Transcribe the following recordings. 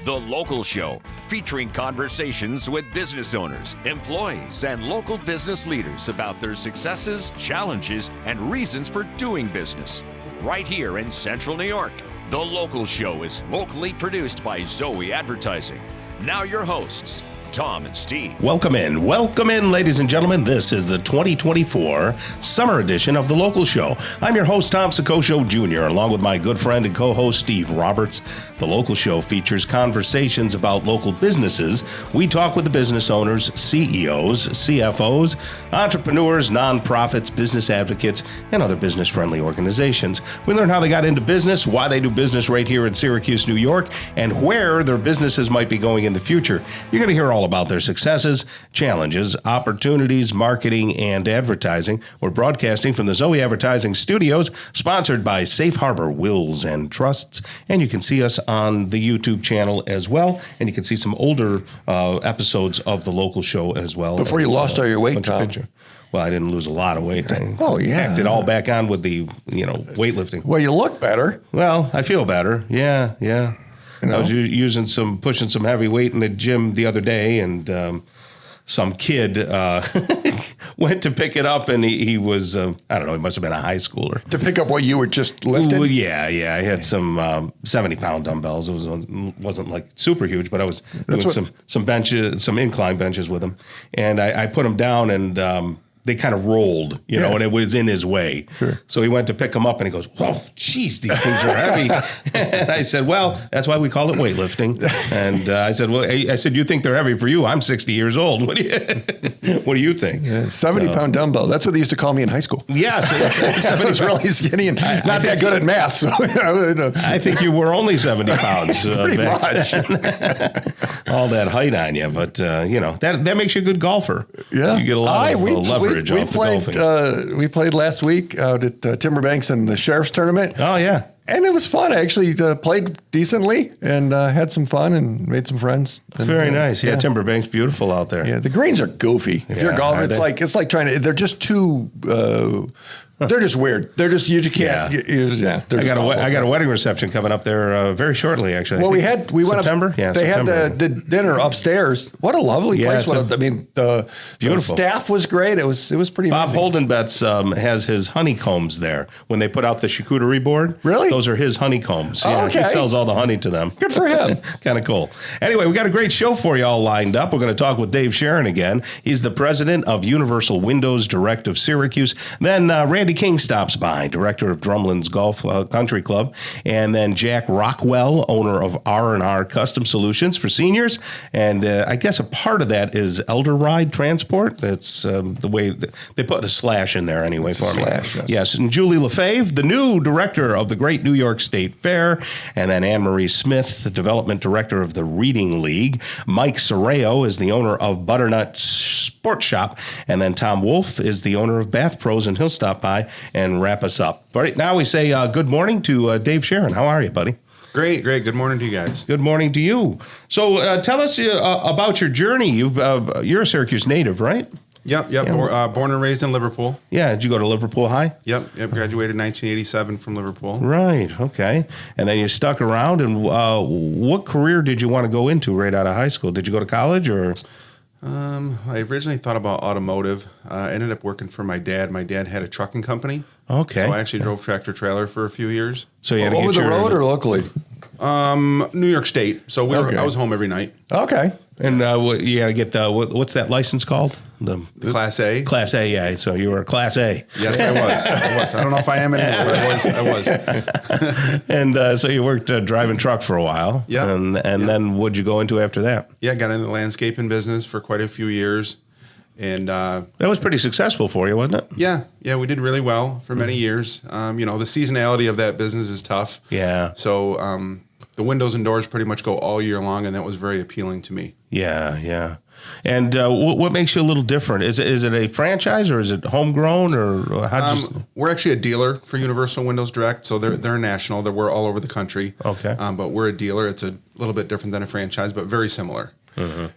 The Local Show, featuring conversations with business owners, employees, and local business leaders about their successes, challenges, and reasons for doing business. Right here in Central New York. The Local Show is locally produced by Zoey Advertising. Now your hosts, Tom and Steve. Welcome in, ladies and gentlemen. This is the 2024 summer edition of The Local Show. I'm your host, Tom Soccocio Jr., along with my good friend and co-host, Steve Roberts. The Local Show features conversations about local businesses. We talk with the business owners, CEOs, CFOs, entrepreneurs, nonprofits, business advocates, and other business-friendly organizations. We learn how they got into business, why they do business right here in Syracuse, New York, and where their businesses might be going in the future. You're going to hear all about their successes, challenges, opportunities, marketing, and advertising. We're broadcasting from the Zoey Advertising Studios, sponsored by Safe Harbor Wills and Trusts, and you can see us on the YouTube channel as well, and you can see some older episodes of The Local Show as well. Before you lost all your weight, Tom. Well, I didn't lose a lot of weight. Oh, yeah. Packed it all back on with the, weightlifting. Well, you look better. Well, I feel better. Yeah. I was pushing some heavy weight in the gym the other day, and some kid went to pick it up, and he was, I don't know, he must have been a high schooler. To pick up what you were just lifting? Well, yeah. I had some 70-pound dumbbells. It wasn't like super huge, but I was doing some benches, some incline benches with him, and I put them down, and they kind of rolled, and it was in his way. Sure. So he went to pick them up, and he goes, "Whoa, geez, these things are heavy." And I said, "Well, that's why we call it weightlifting." And I said, "You think they're heavy for you? I'm 60 years old. What do you think?" Yeah, 70-pound dumbbell. That's what they used to call me in high school. Yes, I was really skinny and not that good at math. So I think you were only 70 pounds. Pretty much. All that height on you, but that makes you a good golfer. Yeah, you get a lot of leverage. We played last week out at Timberbanks in the Sheriff's Tournament. Oh, yeah. And it was fun. I actually played decently and had some fun and made some friends. And, very nice. Yeah, Timberbank's beautiful out there. Yeah, the greens are goofy. If you're a golfer, it's like trying to. They're just too. They're just weird. They're just you can't. Yeah. I got a wedding reception coming up there very shortly. Actually, well, we went September. Up. Yeah, they September. Had the dinner upstairs. What a lovely place! The staff was great. It was pretty. Bob amazing. Holdenbetz has his honeycombs there when they put out the charcuterie board. Really? Those are his honeycombs. Oh, okay. He sells all the honey to them. Good for him. Kind of cool. Anyway, we got a great show for you all lined up. We're going to talk with Dave Sharon again. He's the president of Universal Windows Direct of Syracuse. Then Randy King stops by, director of Drumlin's Golf Country Club, and then Jack Rockwell, owner of R&R Custom Solutions for Seniors, and I guess a part of that is Elderide Transport. That's the way they put a slash in there anyway for me. Yes, and Julie Lefebvre, the new director of the Great New York State Fair, and then Anne-Marie Smith, the development director of the Reading League. Mike Soreo is the owner of Butternut Sports Shop, and then Tom Wolf is the owner of Bath Pros, and he'll stop by and wrap us up. All right, now we say good morning to Dave Sharon. How are you, buddy? Great. Good morning to you guys. Good morning to you. So tell us about your journey. You're a Syracuse native, right? Yep. Yeah. Born and raised in Liverpool. Yeah. Did you go to Liverpool High? Yep. Graduated in 1987 from Liverpool. Right. Okay. And then you stuck around. And what career did you want to go into right out of high school? Did you go to college or? I originally thought about automotive. I ended up working for my dad. My dad had a trucking company. Okay. So I actually drove tractor trailer for a few years. So you had to get over the road or locally? New York State. So I was home every night. Okay. And you got to get what's that license called? The Class A. Class A, yeah. So you were a Class A. Yes, I was. I don't know if I am anymore, but I was. And so you worked driving truck for a while. Yeah. And then what'd you go into after that? Yeah, got into the landscaping business for quite a few years. And that was pretty successful for you, wasn't it? Yeah, we did really well for many years. The seasonality of that business is tough. Yeah. So the windows and doors pretty much go all year long, and that was very appealing to me. Yeah. And what makes you a little different? Is it a franchise or is it homegrown or how? We're actually a dealer for Universal Windows Direct, so they're national. We're all over the country. Okay. But we're a dealer. It's a little bit different than a franchise, but very similar. Mm-hmm.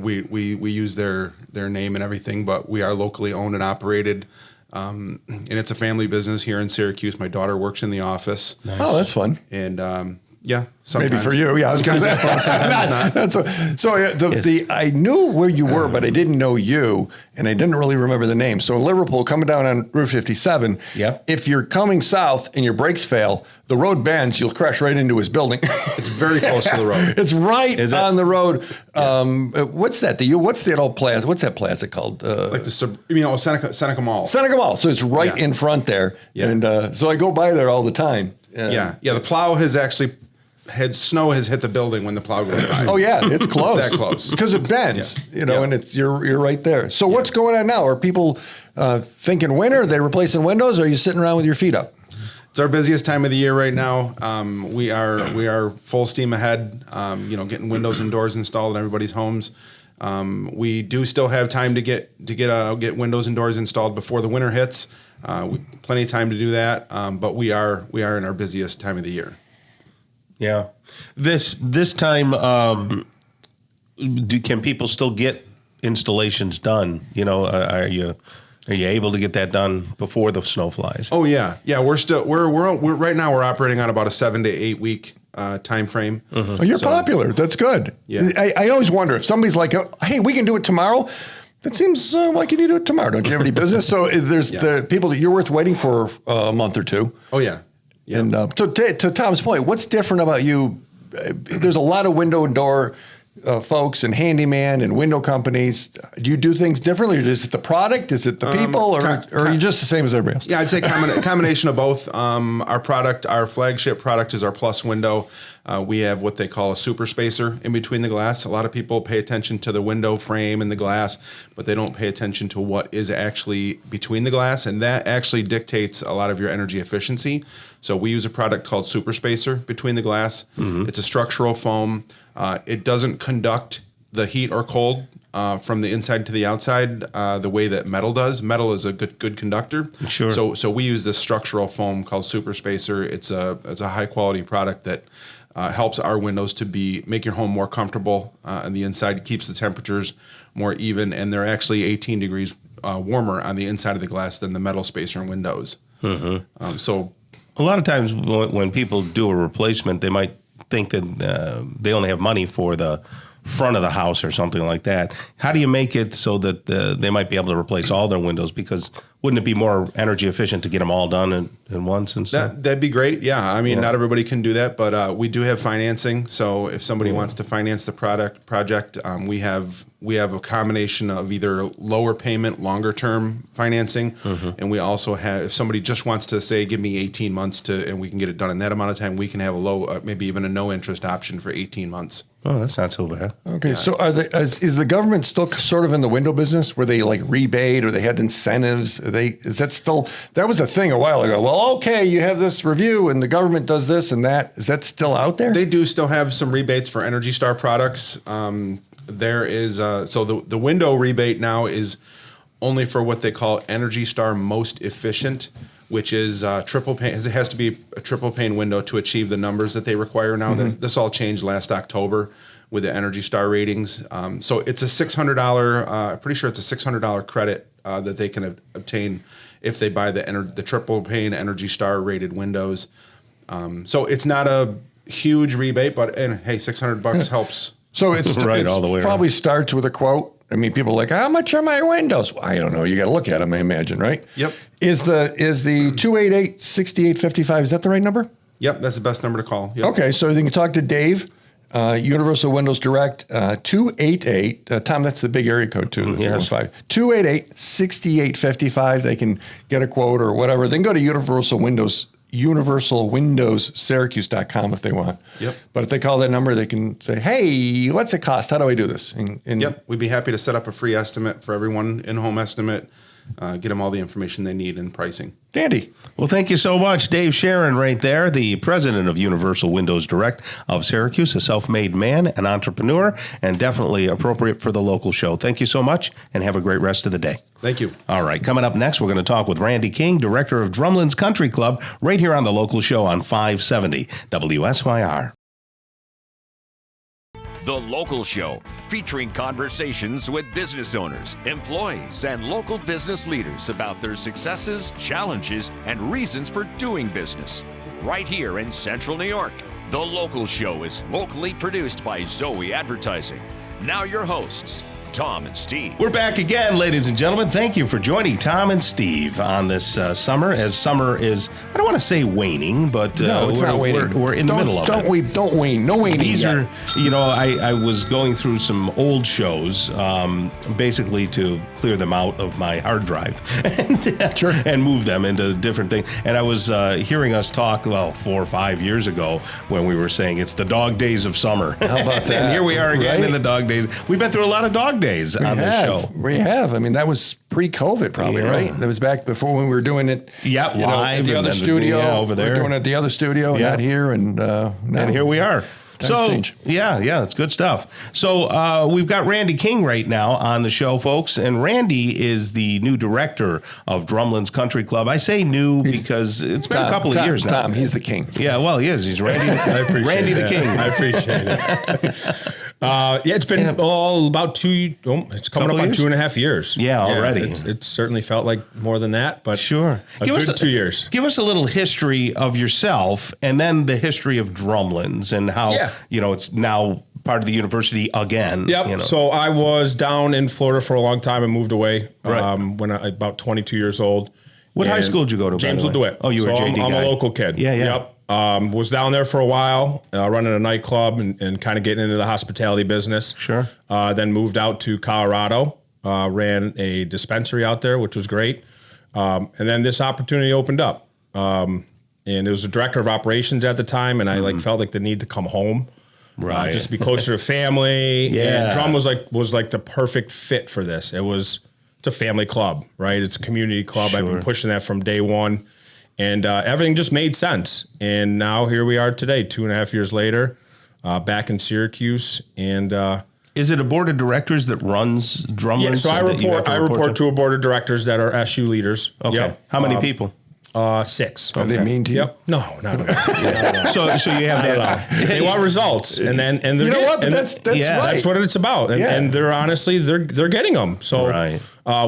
We use their name and everything, but we are locally owned and operated. And it's a family business here in Syracuse. My daughter works in the office. Nice. Oh, that's fun. And Yeah, sometimes. Maybe for you. Yeah, I was going to say. I knew where you were, but I didn't know you, and I didn't really remember the name. So in Liverpool, coming down on Route 57, if you're coming south and your brakes fail, the road bends, you'll crash right into his building. It's very close to the road. It's right on the road. What's that? What's that old plaza? What's that plaza called? Seneca Mall. Seneca Mall. So it's right in front there. Yeah. And so I go by there all the time. Yeah. The plow has actually snow has hit the building when the plow goes by. Oh yeah, it's close. It's that close because it bends, and you're right there. So what's going on now? Are people thinking winter? Are they replacing windows? Or are you sitting around with your feet up? It's our busiest time of the year right now. We are full steam ahead. Getting windows and doors installed in everybody's homes. We do still have time to get windows and doors installed before the winter hits. Plenty of time to do that. But we are in our busiest time of the year. Yeah. This time, can people still get installations done? Are you able to get that done before the snow flies? Oh yeah. We're right now we're operating on about a 7 to 8 week time frame. Mm-hmm. Oh, you're popular. That's good. Yeah. I always wonder if somebody's like, hey, we can do it tomorrow. That seems like you need to do it tomorrow. Don't you have any business? So there's the people that you're worth waiting for a month or two. Oh yeah. Yeah. And to Tom's point, what's different about you? There's a lot of window and door folks and handyman and window companies. Do you do things differently? Or is it the product? Is it the people? Or are you just the same as everybody else? Yeah, I'd say combination of both. Our flagship product is our Plus window. We have what they call a super spacer in between the glass. A lot of people pay attention to the window frame and the glass, but they don't pay attention to what is actually between the glass, and that actually dictates a lot of your energy efficiency. So we use a product called super spacer between the glass. Mm-hmm. It's a structural foam. It doesn't conduct the heat or cold from the inside to the outside the way that metal does. Metal is a good conductor. Sure. So we use this structural foam called super spacer. It's a high quality product that helps our windows to make your home more comfortable on the inside, keeps the temperatures more even, and they're actually 18 degrees warmer on the inside of the glass than the metal spacer in windows. Mm-hmm. So a lot of times when people do a replacement, they might think that they only have money for the front of the house or something like that. How do you make it so that they might be able to replace all their windows? Because wouldn't it be more energy efficient to get them all done in once and stuff? That'd be great. Yeah. I mean, not everybody can do that, but we do have financing. So if somebody wants to finance the project, we have a combination of either lower payment, longer term financing. Mm-hmm. And we also have, if somebody just wants to say, give me 18 months and we can get it done in that amount of time, we can have a low, maybe even a no interest option for 18 months. Oh, that's not so bad. Okay. Yeah. So is the government still sort of in the window business where they like rebate or they had incentives? Is that still, that was a thing a while ago. Well, okay, you have this review and the government does this and that. Is that still out there? They do still have some rebates for Energy Star products. There is, so the window rebate now is only for what they call Energy Star Most Efficient, which is triple pane. It has to be a triple pane window to achieve the numbers that they require now. Mm-hmm. This all changed last October with the Energy Star ratings. So it's a $600, pretty sure it's a $600 credit that they can obtain if they buy the triple pane Energy Star rated windows. So it's not a huge rebate, but hey, $600 helps. So it's right all the way probably around. Starts with a quote. I mean, people are like, how much are my windows? Well, I don't know. You got to look at them, I imagine, right? Yep. Is the 288-6855, is that the right number? Yep, that's the best number to call. Yep. Okay, so you can talk to Dave, Universal Windows Direct, 288. Tom, that's the big area code too. Yes. 288-6855. They can get a quote or whatever. Then go to universalwindowssyracuse.com if they want. Yep. But if they call that number, they can say, hey, what's it cost? How do I do this? And yep. We'd be happy to set up a free estimate for everyone, in-home estimate, get them all the information they need and pricing. Dandy. Well, thank you so much. Dave Sharon right there, the president of Universal Windows Direct of Syracuse, a self-made man, an entrepreneur, and definitely appropriate for the local show. Thank you so much, and have a great rest of the day. Thank you. All right, coming up next, we're going to talk with Randy King, director of Drumlin's Country Club, right here on the local show on 570 WSYR. The Local Show, featuring conversations with business owners, employees, and local business leaders about their successes, challenges, and reasons for doing business. Right here in Central New York. The Local Show is locally produced by Zoey Advertising. Now your hosts, Tom and Steve. We're back again, ladies and gentlemen. Thank you for joining Tom and Steve on this summer. As summer is, I don't want to say waning, but no, it's not waning. We're in the middle of it. Don't wane. No waning. These are, I was going through some old shows, basically to clear them out of my hard drive and move them into different things. And I was hearing us talk, 4 or 5 years ago when we were saying it's the dog days of summer. How about that? And here we are again in the dog days. We've been through a lot of dog days on this show. We have. I mean, that was pre-COVID probably, right? That was back before when we were doing it live at the other studio. Over there. We were doing it at the other studio, not here. And here we are. Change. Yeah, it's good stuff. So we've got Randy King right now on the show, folks. And Randy is the new director of Drumlin's Country Club. I say new because it's been a couple of years now. Tom, he's the king. Yeah, well, he is. He's Randy. Randy the King. I appreciate it. It's been about it's coming up on 2.5 years. Yeah, already. It certainly felt like more than that, but sure. Give us 2 years. Give us a little history of yourself and then the history of Drumlin's and how, it's now part of the university again. Yep. So I was down in Florida for a long time and moved away when I about 22 years old. What high school did you go to? James LeDewitt. Oh, you were a JD I'm guy. a local kid. Yeah. Yep. Was down there for a while, running a nightclub and kind of getting into the hospitality business. Sure. Then moved out to Colorado, ran a dispensary out there, which was great. And then this opportunity opened up. And it was a director of operations at the time, and I felt like the need to come home. Right. Just to be closer to family. Yeah. And Drum was like the perfect fit for this. It's a family club, right? It's a community club. Sure. I've been pushing that from day one. And everything just made sense. And now here we are today, 2.5 years later, back in Syracuse. And is it a board of directors that runs Drumlin? Yeah, so I report to a board of directors that are SU leaders. Okay. Yep. How many people? 6. Are they mean to you? Yep. No, not at all. So you have that. They want results, and you know what? But that's right. That's what it's about. And they're honestly they're getting them. So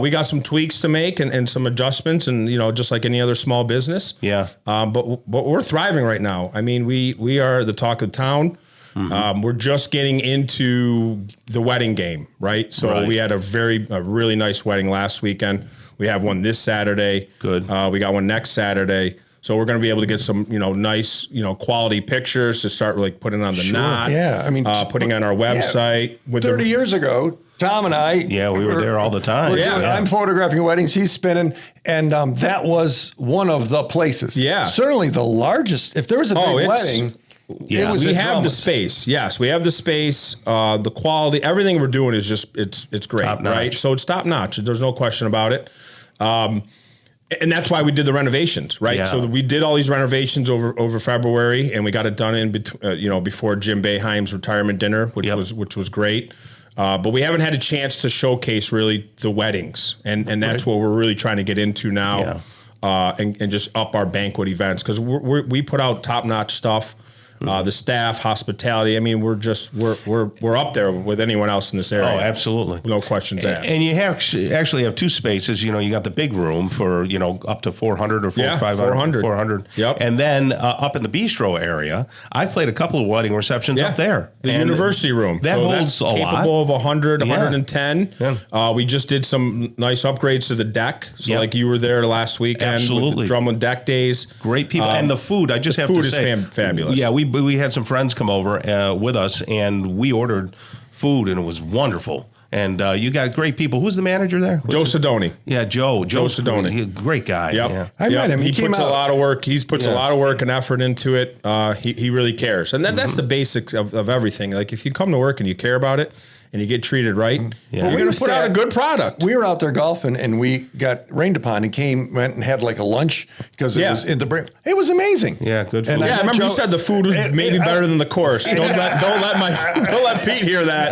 we got some tweaks to make and some adjustments, and just like any other small business. Yeah. But we're thriving right now. I mean, we are the talk of town. Mm-hmm. We're just getting into the wedding game, right? So we had a really nice wedding last weekend. We have one this Saturday. Good. We got one next Saturday. So we're going to be able to get some, nice, quality pictures to start putting on the knot. Yeah, I mean, putting on our website. With 30 years ago, Tom and I. Yeah, we were there all the time. I'm photographing weddings. He's spinning, and that was one of the places. Yeah, certainly the largest. If there was a big wedding. Yeah, we have the space. Yes, we have the space. The quality, everything we're doing is just it's great, right? So it's top notch. There's no question about it. And that's why we did the renovations, right? Yeah. So we did all these renovations over February, and we got it done in before Jim Boeheim's retirement dinner, which was great. But we haven't had a chance to showcase really the weddings, and that's what we're really trying to get into now, and just up our banquet events because we put out top notch stuff. The staff, hospitality. I mean, we're up there with anyone else in this area. Oh, absolutely, no questions asked. And you actually have 2 spaces. You got the big room for up to 400 or 500. 400. Yep. And then up in the bistro area, I played a couple of wedding receptions up there. The university room that holds that's capable of 100, 110. Yeah. We just did some nice upgrades to the deck. So like you were there last weekend. Absolutely. With the Drumlin deck days. Great people and the food. I just have to say, food is fabulous. Yeah, we had some friends come over with us, and we ordered food, and it was wonderful. And you got great people. Who's the manager there? Joe Sidoni. Yeah, Joe Sidoni. He's a great guy. Yep. Yeah. I met him. He puts a lot of work. He puts a lot of work and effort into it. He really cares. And that's the basics of everything. Like if you come to work and you care about it, and you get treated right, you're going to put out a good product. We were out there golfing, and we got rained upon and went and had like a lunch because it was in the. It was amazing. Yeah, good food. And I remember you said the food was maybe better than the course. Don't let Pete hear that.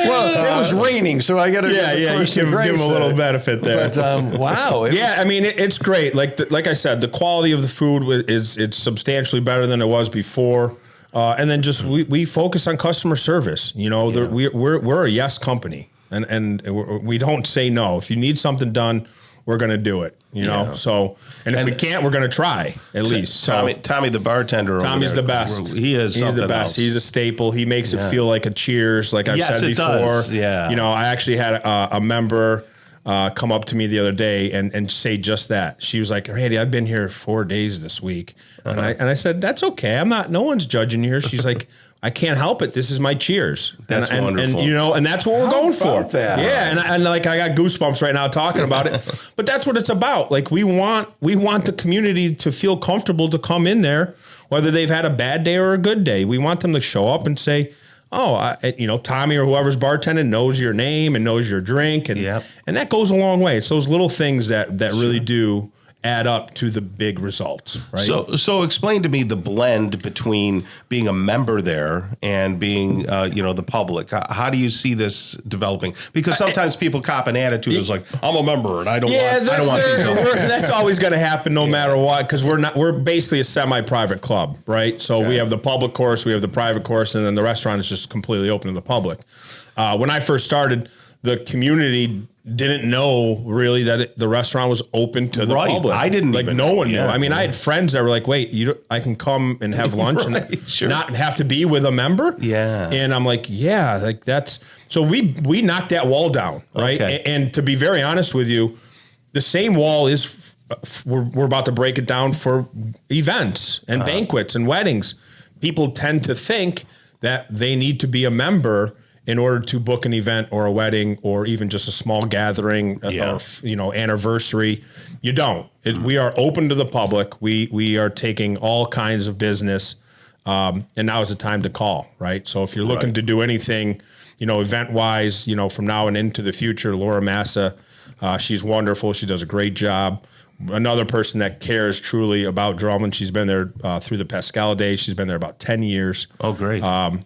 Well, it was raining, so I got to. You give him a little benefit there. But wow, I mean it's great. Like I said, the quality of the food it's substantially better than it was before. And then just we focus on customer service. You know, we're a yes company, and we don't say no. If you need something done, we're going to do it. You know, so if we can't, we're going to try at least. So Tommy, the bartender. Tommy's the best. He's the best. Else. He's a staple. He makes it feel like a Cheers, like I've said before. Does. Yeah. You know, I actually had a member come up to me the other day and say just that. She was like, Randy, I've been here 4 days this week. And I said, that's okay. no one's judging you here. She's like, I can't help it. This is my Cheers. That's wonderful. And, you know, and that's what we're going for. That? Yeah. And like, I got goosebumps right now talking about it, but that's what it's about. Like we want the community to feel comfortable to come in there, whether they've had a bad day or a good day. We want them to show up and say, you know, Tommy or whoever's bartending knows your name and knows your drink. And that goes a long way. It's those little things that really do add up to the big results, right? So explain to me the blend between being a member there and being, the public. How do you see this developing? Because sometimes people cop an attitude is like, I'm a member and I don't want these. That's always going to happen no matter what, because we're basically a semi-private club, right? So we have the public course, we have the private course, and then the restaurant is just completely open to the public. When I first started, the community didn't know really that the restaurant was open to the public. I didn't like even no know. one knew. I mean, I had friends that were like, wait, I can come and have lunch and not have to be with a member. Yeah. And I'm like, yeah, like that's, so we knocked that wall down. Right. Okay. And to be very honest with you, the same wall is, we're about to break it down for events and banquets and weddings. People tend to think that they need to be a member in order to book an event or a wedding or even just a small gathering or, anniversary. You don't. We are open to the public. We are taking all kinds of business. And now is the time to call, right? So if you're looking to do anything, event wise, from now and into the future, Laura Massa, she's wonderful. She does a great job. Another person that cares truly about Drumlin. She's been there through the Pascal days. She's been there about 10 years. Oh, great.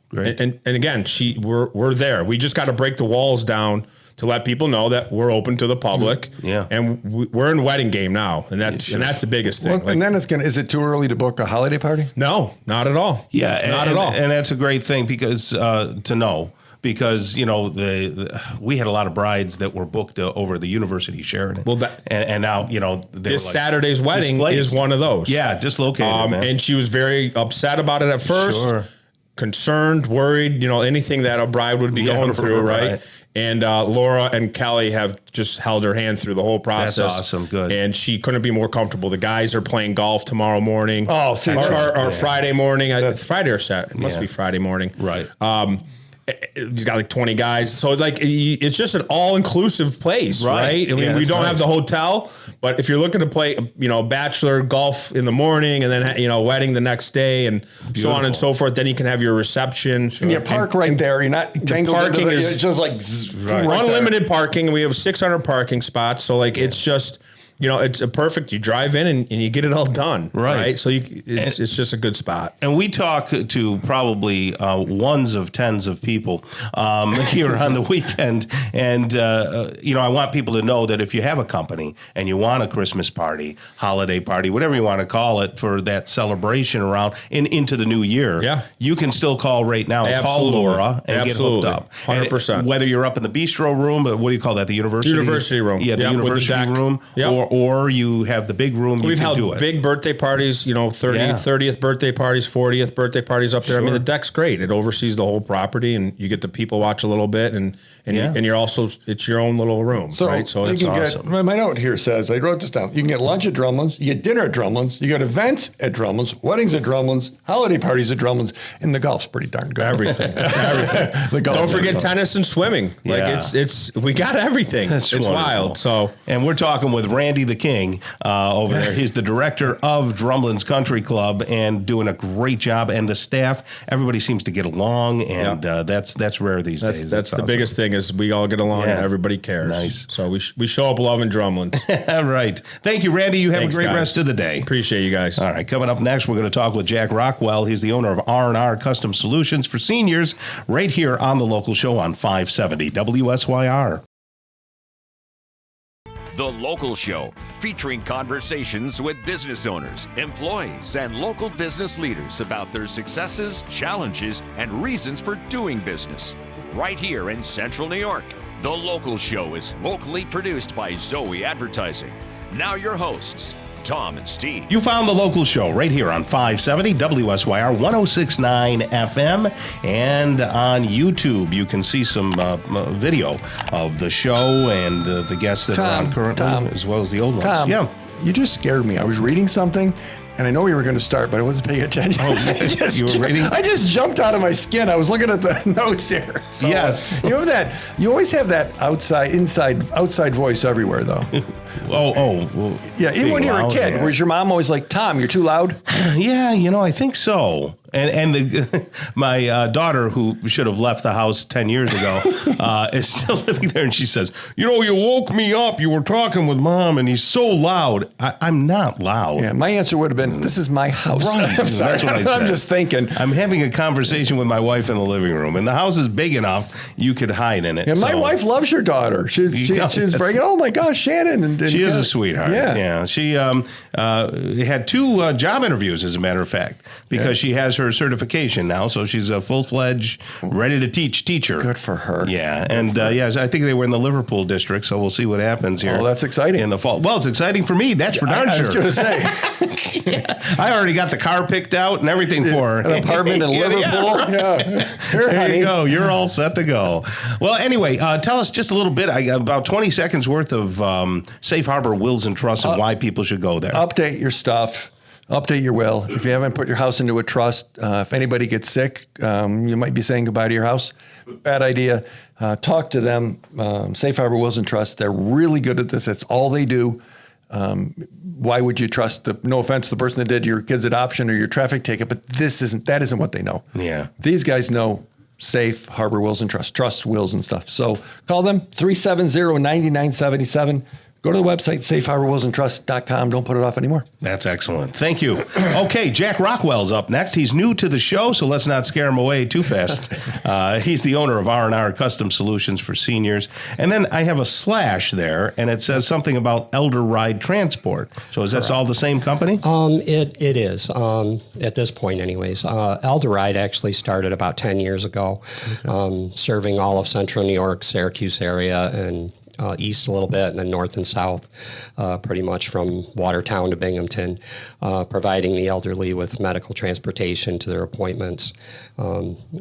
Great. And again, we're there. We just got to break the walls down to let people know that we're open to the public. Yeah. And we're in wedding game now. And that's the biggest thing. Well, and then is it too early to book a holiday party? No, not at all. Yeah. Not at all. And that's a great thing because to know. Because we had a lot of brides that were booked over the University Sheridan. Well, and now this Saturday's wedding is one of those. Yeah, dislocated. And she was very upset about it at first. Sure. Concerned, worried. Anything that a bride would be going through, right? And Laura and Kelly have just held her hand through the whole process. That's awesome. Good. And she couldn't be more comfortable. The guys are playing golf tomorrow morning. Oh, see, or Friday morning. Friday or Saturday. It must be Friday morning. Right. He's got like 20 guys. So like, it's just an all-inclusive place, right? I mean, we don't have the hotel, but if you're looking to play, bachelor golf in the morning and then, wedding the next day and so on and so forth, then you can have your reception. And you park right there. You're not tangled parking into is just like unlimited parking. We have 600 parking spots. So like, it's just, it's a perfect, you drive in and you get it all done. Right. So it's just a good spot. And we talk to probably ones of tens of people here on the weekend. And, I want people to know that if you have a company and you want a Christmas party, holiday party, whatever you want to call it for that celebration around into the new year, you can still call right now. Call Laura and get hooked up. 100%. And whether you're up in the bistro room, what do you call that? The university? University room. Yeah, the university room. Or you have the big room. We've held big birthday parties, 30th birthday parties, 40th birthday parties up there. Sure. I mean, the deck's great. It oversees the whole property, and you get the people watch a little bit, and you're also, it's your own little room, right? So it's awesome. My note here says, I wrote this down. You can get lunch at Drumlin's, you get dinner at Drumlin's, you get events at Drumlin's, weddings at Drumlin's, holiday parties at Drumlin's, and the golf's pretty darn good. Everything. Don't forget tennis and swimming. Like it's we got everything. It's wild. So, and we're talking with Randy the King over there. He's the director of Drumlin's Country Club and doing a great job. And the staff, everybody seems to get along, and that's rare these days. That's the biggest thing is we all get along and everybody cares. Nice. So we show up loving Drumlin's. Right. Thank you, Randy. You have a great rest of the day. Appreciate you guys. All right. Coming up next, we're going to talk with Jack Rockwell. He's the owner of R&R Custom Solutions for Seniors right here on the local show on 570 WSYR. The Local Show, featuring conversations with business owners, employees, and local business leaders about their successes, challenges, and reasons for doing business. Right here in Central New York. The Local Show is locally produced by Zoey Advertising. Now your hosts, Tom and Steve. You found The Local Show right here on 570 WSYR 106.9 FM, and on YouTube you can see some video of the show and the guests that are on currently, as well as the old ones. Tom, yeah. You just scared me. I was reading something, and I know we were going to start, but I wasn't paying attention. Oh, you were reading? I just jumped out of my skin. I was looking at the notes here. So, yes. You have that. You always have that outside voice everywhere, though. Well, Yeah, even when you were a kid, was your mom always like, Tom, you're too loud? Yeah, I think so. And my daughter, who should have left the house 10 years ago, is still living there. And she says, you woke me up. You were talking with Mom, and he's so loud. I'm not loud. Yeah, my answer would have been, this is my house. Right. I'm sorry. That's what I said. I'm just thinking. I'm having a conversation with my wife in the living room, and the house is big enough you could hide in it. Yeah, my wife loves your daughter. She's very, oh my gosh, Shannon. And she is a sweetheart. Yeah. She had 2 job interviews, as a matter of fact, because she has her certification now, so she's a full-fledged, ready to teach teacher. Good for her. Yeah, and I think they were in the Liverpool district, so we'll see what happens here. Oh, that's exciting. In the fall. Well, it's exciting for me, that's for darn sure. I was going to say. I already got the car picked out and everything for her. An apartment in Liverpool. Yeah. There you go. You're all set to go. Well, anyway, tell us just a little bit, about 20 seconds worth of Safe Harbor wills and trusts and why people should go there. Update your stuff. Update your will. If you haven't put your house into a trust, if anybody gets sick, you might be saying goodbye to your house. Bad idea. Talk to them. Safe Harbor Wills and Trusts. They're really good at this. That's all they do. Why would you trust no offense, the person that did your kid's adoption or your traffic ticket, but that isn't what they know. Yeah. These guys know Safe Harbor Wills and Trust wills and stuff. So call them 370-9977. Go to the website, safeharborwillsandtrust.com. Don't put it off anymore. That's excellent. Thank you. Okay, Jack Rockwell's up next. He's new to the show, so let's not scare him away too fast. He's the owner of R&R Custom Solutions for Seniors. And then I have a slash there, and it says something about Elderide Transport. So is that all the same company? It is, at this point anyways. Elderide actually started about 10 years ago, serving all of Central New York, Syracuse area, and east a little bit, and then north and south, pretty much from Watertown to Binghamton, providing the elderly with medical transportation to their appointments,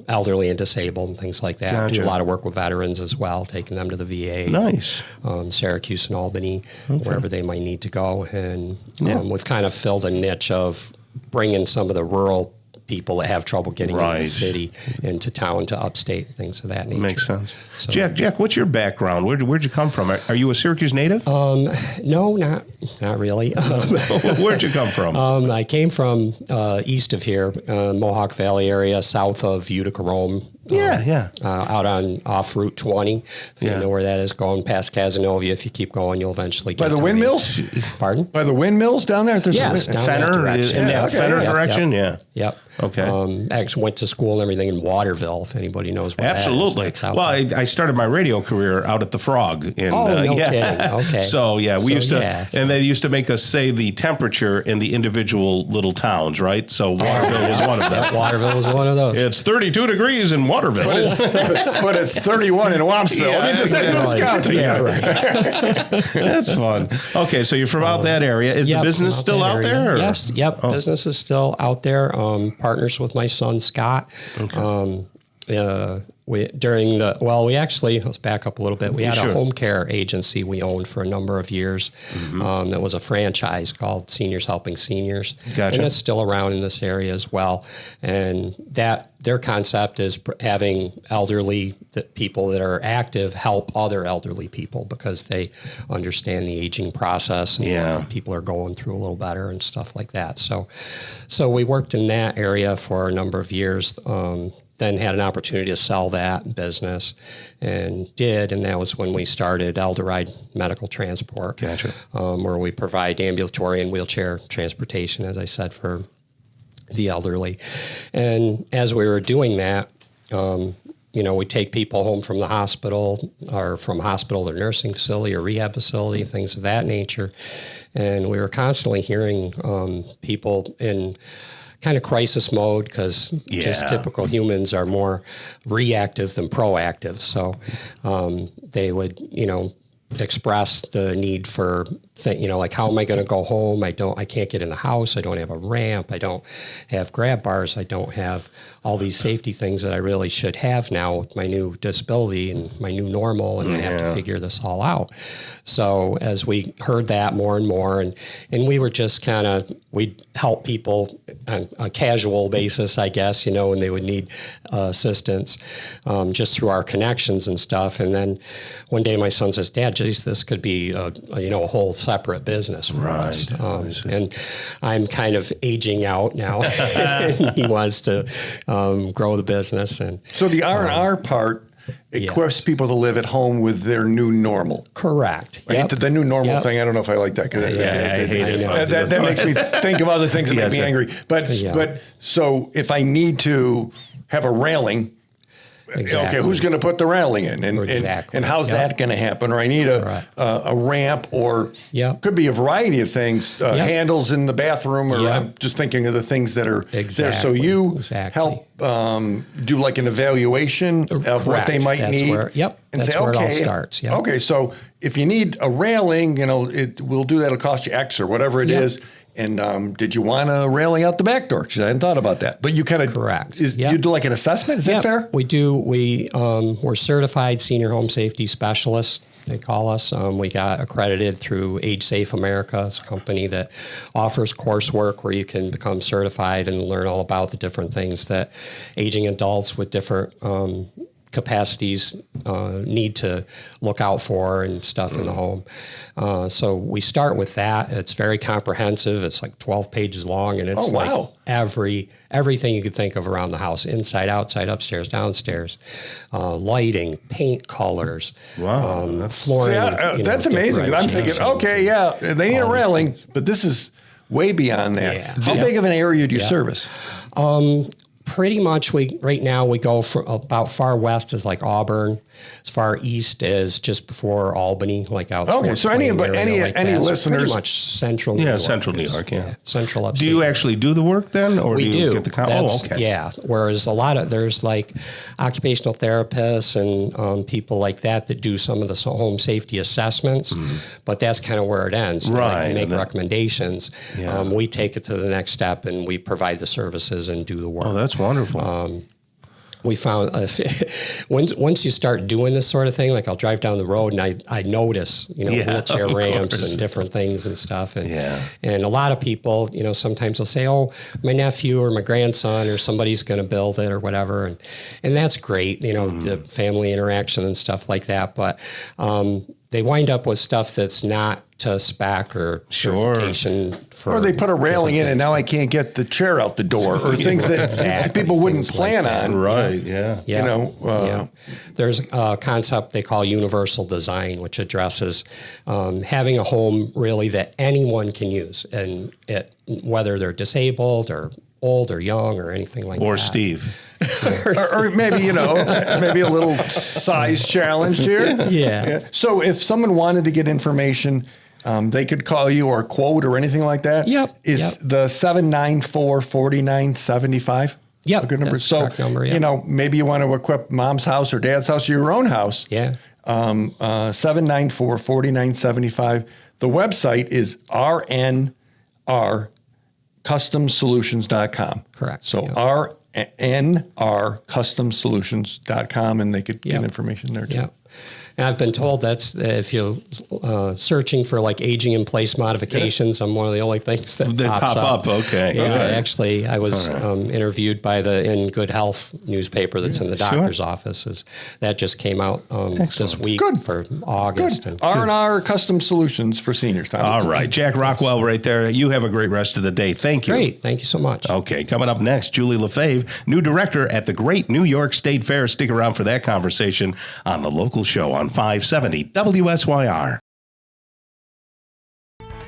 elderly and disabled and things like that. Gotcha. Do a lot of work with veterans as well, taking them to the VA. Nice. Syracuse and Albany, wherever they might need to go. And we've kind of filled a niche of bringing some of the rural people that have trouble getting into the city, into town, to upstate, things of that nature. Makes sense. So, Jack, what's your background? Where'd you come from? Are you a Syracuse native? No, not really. Where'd you come from? I came from east of here, Mohawk Valley area, south of Utica, Rome. Out on off Route 20, if you know where that is, going past Casanova. If you keep going, you'll eventually get by the windmills. Pardon? By the windmills down there. Yes, down that direction. In that Fenner direction. Yep. Okay. Actually went to school and everything in Waterville, if anybody knows where Absolutely. that is. Well, I started my radio career out at the Frog. No kidding. Okay. So, we used to, and they used to make us say the temperature in the individual little towns, right? So Waterville was one of them. Waterville was one of those. It's 32 degrees in Waterville. But it's 31 in Wampsville. I mean, does that lose count? Yeah, right. That's fun. Okay, so you're from out that area. Is the business still out there? Or? Yes. Yep. Business is still out there. Partners with my son, Scott. Okay. Let's back up a little bit. We had a home care agency we owned for a number of years. That was a franchise called Seniors Helping Seniors. Gotcha. And it's still around in this area as well. And their concept is having elderly people that are active help other elderly people, because they understand the aging process and what people are going through a little better and stuff like that. So we worked in that area for a number of years. Then had an opportunity to sell that business, and that was when we started Elderide Medical Transport. Gotcha. Where we provide ambulatory and wheelchair transportation, as I said, for the elderly. And as we were doing that, we take people home from the hospital or from hospital or nursing facility or rehab facility, things of that nature. And we were constantly hearing people in kind of crisis mode because just typical humans are more reactive than proactive. So they would, express the need for, like, how am I going to go home? I can't get in the house. I don't have a ramp. I don't have grab bars. I don't have all these safety things that I really should have now with my new disability and my new normal, and I have to figure this all out. So as we heard that more and more, and we were just we'd help people on a casual basis, I guess, when they would need assistance, just through our connections and stuff. And then one day my son says, Dad, geez, this could be a whole separate business for us. And I'm kind of aging out now. And he wants to grow the business. And so the R&R part equips people to live at home with their new normal. Correct. Right? The new normal thing, I don't know if I like that. I hate it. That makes me think of other things that make me angry. But so if I need to have a railing, okay, who's going to put the railing in? And how's that going to happen? Or I need a ramp, or could be a variety of things, handles in the bathroom, or I'm just thinking of the things that are there. So you help do like an evaluation of what they might need. And that's say, where it all starts. Okay, so if you need a railing, we'll do that. It'll cost you X or whatever it is. And did you want a railing out the back door? I hadn't thought about that. But you kind of correct. You do like an assessment. Is that fair? We do. We're certified senior home safety specialists. They call us. We got accredited through Age Safe America. It's a company that offers coursework where you can become certified and learn all about the different things that aging adults with different capacities need to look out for and stuff in the home. So we start with that. It's very comprehensive. It's like 12 pages long, and it's like everything you could think of around the house, inside, outside, upstairs, downstairs, lighting, paint colors, flooring. That's amazing. I'm thinking, they need a railing, but this is way beyond that. How big of an area do you service? Pretty much, right now we go from about far west is like Auburn, as far east as just before Albany, like out. Okay, so any listeners, pretty much central New York. Central New York, central upstate. Do you actually do the work then, or we do you do. Get the okay. Yeah, whereas there's like occupational therapists and people like that do some of the home safety assessments, but that's kind of where it ends. Right, they make recommendations. We take it to the next step and we provide the services and do the work. Oh, that's wonderful. We found once you start doing this sort of thing, like I'll drive down the road and I notice, wheelchair ramps and different things and stuff. And a lot of people, sometimes they'll say, oh, my nephew or my grandson or somebody's going to build it or whatever. And that's great, the family interaction and stuff like that. But they wind up with stuff that's not to spec or certification. Or they put a railing in and now I can't get the chair out the door, or things that people wouldn't plan on. Right, There's a concept they call universal design, which addresses having a home really that anyone can use, and whether they're disabled or old or young or anything like that. Or Steve. or maybe, maybe a little size challenged here. Yeah. So if someone wanted to get information, they could call you or quote or anything like that. Is the 794-4975? Yep. A good number. That's the correct number, maybe you want to equip mom's house or dad's house or your own house. 794-4975. The website is rnrcustomsolutions.com. Correct. So rnrcustomsolutions.com, and they could get information there too. Yeah. And I've been told that's if you're searching for like aging in place modifications, I'm one of the only things that pops up. Okay. Actually, I was interviewed by the In Good Health newspaper that's in the doctor's office. That just came out this week for August. Good. R&R Custom Solutions for seniors. All right. Jack Rockwell right there. You have a great rest of the day. Thank you. Great. Thank you so much. Okay. Coming up next, Julie LaFave, new director at the Great New York State Fair. Stick around for that conversation on The Local Show on 570 WSYR.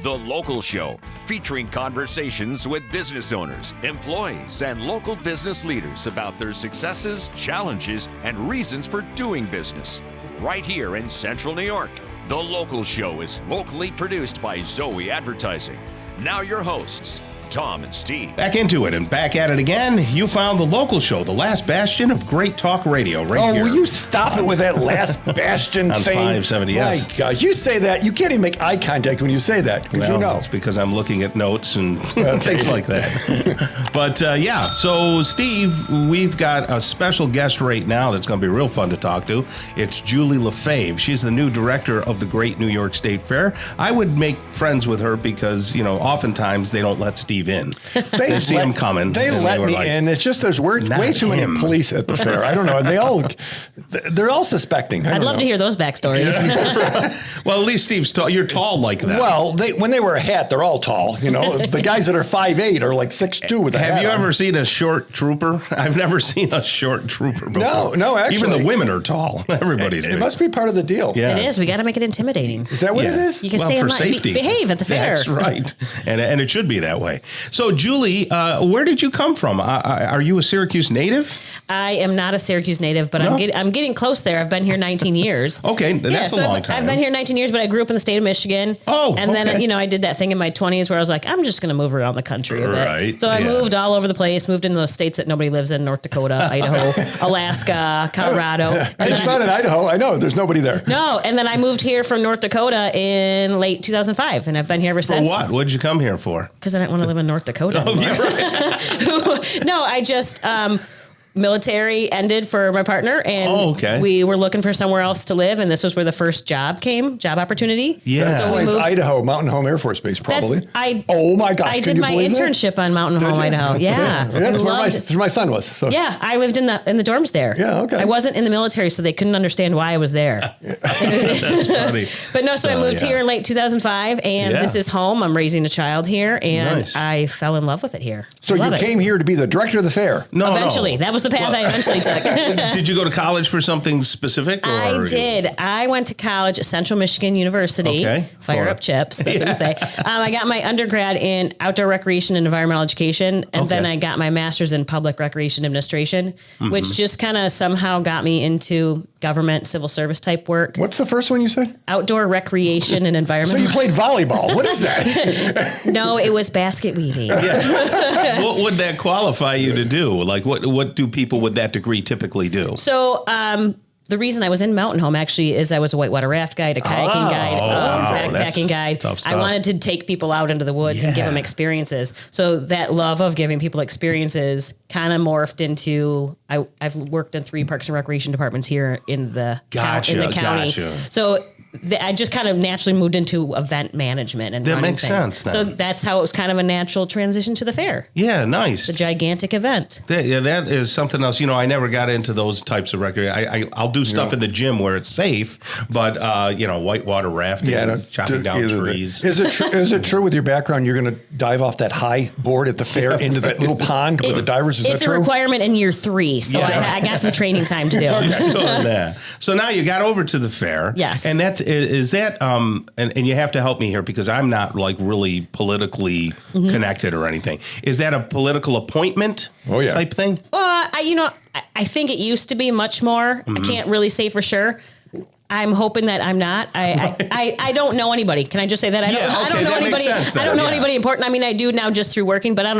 The Local Show, featuring conversations with business owners, employees, and local business leaders about their successes, challenges, and reasons for doing business. Right here in Central New York. The Local Show is locally produced by Zoey Advertising. Now your hosts, Tom and Steve. Back into it and back at it again. You found The Local Show, the last bastion of great talk radio right here. Oh, will you stop it with that last bastion On thing? 570, yes. My gosh, you say that. You can't even make eye contact when you say that, because Well, you know. it's because I'm looking at notes and things like that. But yeah, so Steve, we've got a special guest right now that's going to be real fun to talk to. It's Julie LaFave. She's the new director of the Great New York State Fair. I would make friends with her because, oftentimes they don't let Steve in. They see him coming. They let me in. It's just there's way too many police at the fair. I don't know. They're all suspecting. I'd love to hear those backstories. Well, at least Steve's tall. You're tall like that. Well, when they wear a hat, they're all tall. The guys that are 5'8" are like 6'2" with a hat. Have you on. ever seen a short trooper? I've never seen a short trooper before. No, actually. Even the women are tall. Everybody's It big. must be part of the deal. Yeah. It is. We got to make it intimidating. Is that what it is? You can stay in for line. safety. Behave at the fair. That's right. And it should be that way. So, Julie, where did you come from? Are you a Syracuse native? I am not a Syracuse native, but I'm getting close there. I've been here 19 years. Okay, that's a long time. I've been here 19 years, but I grew up in the state of Michigan. Oh, and then okay. I did that thing in my 20s where I was like, I'm just going to move around the country a bit. Right, So I yeah. moved all over the place. Moved into those states that nobody lives in: North Dakota, Idaho, Alaska, Colorado. I just found in Idaho. I know there's nobody there. No, and then I moved here from North Dakota in late 2005, and I've been here ever For since. what? What did you come here for? Because I didn't want to live in North Dakota anymore. No, I just military ended for my partner, and we were looking for somewhere else to live, and this was where the first job opportunity. Yeah. So we It's moved. Idaho, Mountain Home Air Force Base, probably. Oh my gosh! I can did you my believe that? internship on Mountain Home, you? Idaho. Yeah, That's Loved where my son was. So. Yeah, I lived in the dorms there. Yeah, okay. I wasn't in the military, so they couldn't understand why I was there. That's funny. But no, so I moved yeah. here in late 2005, and Yeah. this is home. I'm raising a child here, and Nice. I fell in love with it here. So you came here to be the director of the fair. No, Eventually, that was the path I eventually took. Did you go to college for something specific? Or I did. I went to college at Central Michigan University. Okay. Fire up chips. That's what we say. I got my undergrad in outdoor recreation and environmental education, and then I got my master's in public recreation administration, which just kind of somehow got me into government, civil service type work. What's the first one you said? Outdoor recreation and So environmental. you played volleyball. What is that? No, it was basket weaving. What would that qualify you to do? Like, what do people with that degree typically do? So, the reason I was in Mountain Home actually is I was a whitewater raft guide, a kayaking guide, wow. backpacking guide. Tough stuff. I wanted to take people out into the woods and give them experiences. So that love of giving people experiences kind of morphed into I've worked in 3 parks and recreation departments here in the county. Gotcha. So I just kind of naturally moved into event management and That running makes things. sense then. So that's how it was kind of a natural transition to the fair. Yeah, nice. The gigantic event. That is something else. I never got into those types of recreation. I'll do stuff in the gym where it's safe, but whitewater rafting, chopping down trees. Is it true with your background you're going to dive off that high board at the fair into that little pond with the divers? Is It's that a true? requirement in year 3, so I got some training time to do. Doing that. So now you got over to the fair. Yes. And is that and you have to help me here because I'm not like really politically connected or anything. Is that a political appointment type thing? I think it used to be much more. I can't really say for sure. I'm hoping that I'm not. I don't know anybody. Can I just say that? I don't know anybody. I don't know anybody important. I mean, I do now just through working, but I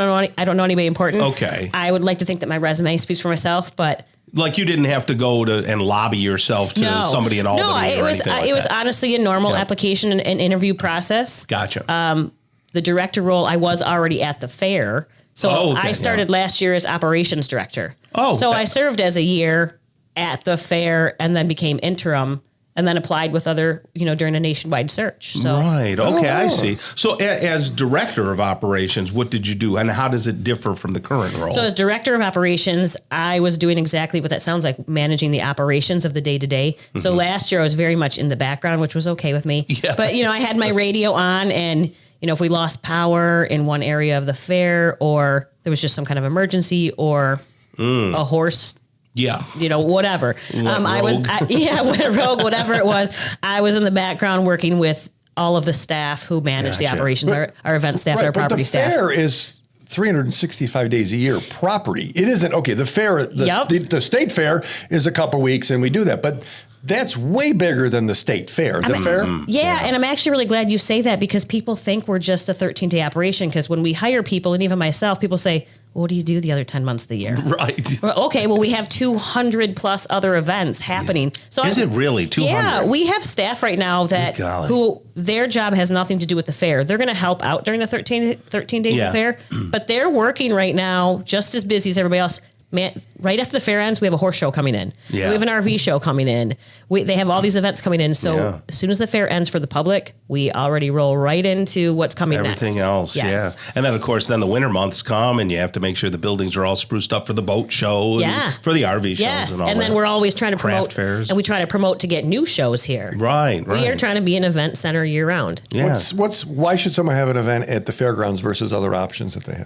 don't know anybody important. Okay. I would like to think that my resume speaks for myself, but Like you didn't have to go to and lobby yourself to somebody in Albany. No, it was it was honestly a normal application and interview process. Gotcha. The director role, I was already at the fair. So I started last year as operations director. So I served as a year at the fair and then became interim and then applied with other, during a nationwide search. So. Right. Okay, I see. So as director of operations, what did you do and how does it differ from the current role? So as director of operations, I was doing exactly what that sounds like, managing the operations of the day-to-day. So last year I was very much in the background, which was okay with me. Yeah. But, I had my radio on and, if we lost power in one area of the fair or there was just some kind of emergency or a horse whatever. Went rogue, whatever it was. I was in the background working with all of the staff who manage the operations, our event staff, and our property staff. The fair is 365 days a year property. It isn't, okay, the fair, the state fair is a couple weeks and we do that, but that's way bigger than the state fair. The fair? Yeah, and I'm actually really glad you say that because people think we're just a 13-day operation because when we hire people, and even myself, people say, well, what do you do the other 10 months of the year? Right. Well, okay, well, we have 200 plus other events happening. So Is it really 200? Yeah, we have staff right now that who their job has nothing to do with the fair. They're going to help out during the 13 days of the fair, but they're working right now just as busy as everybody else. Man, right after the fair ends, we have a horse show coming in. Yeah. We have an RV show coming in. They have all these events coming in. So as soon as the fair ends for the public, we already roll right into what's coming next. Everything else, yes. And then, of course, then the winter months come and you have to make sure the buildings are all spruced up for the boat show and for the RV shows. Yes, and all and then that. we're always trying to Craft promote. fairs. And we try to promote to get new shows here. Right. We are trying to be an event center year round. Yeah. Why should someone have an event at the fairgrounds versus other options that they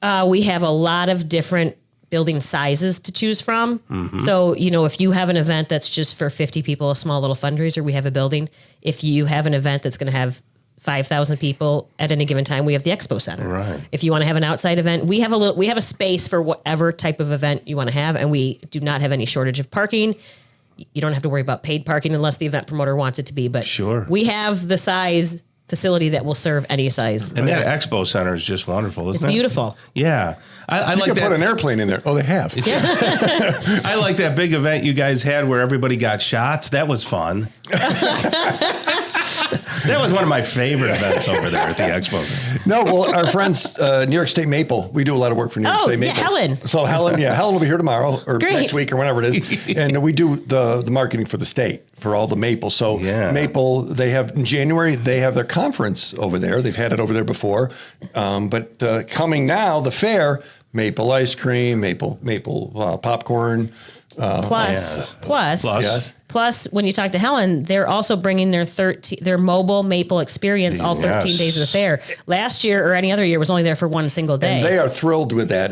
have? We have a lot of different building sizes to choose from. So, if you have an event that's just for 50 people, a small little fundraiser, we have a building. If you have an event that's going to have 5,000 people at any given time, we have the expo center. Right. If you want to have an outside event, we have a space for whatever type of event you want to have, and we do not have any shortage of parking. You don't have to worry about paid parking unless the event promoter wants it to be, but we have the size facility that will serve any size. And that expo center is just wonderful, isn't it? It's beautiful. Yeah. I like you that. Put an airplane in there. Oh, they have. Yeah. I like that big event you guys had where everybody got shots. That was fun. That was one of my favorite events over there at the Expo Center. No, well, our friends, New York State Maple, we do a lot of work for New York State Maple. Helen. So Helen will be here tomorrow or next week or whenever it is. And we do the marketing for the state for all the Maple. So Maple, they have in January, they have their conference over there. They've had it over there before. But coming now, the fair, Maple ice cream, Maple popcorn. Plus, when you talk to Helen, they're also bringing their mobile Maple experience all 13 days of the fair. Last year or any other year was only there for one single day. And they are thrilled with that.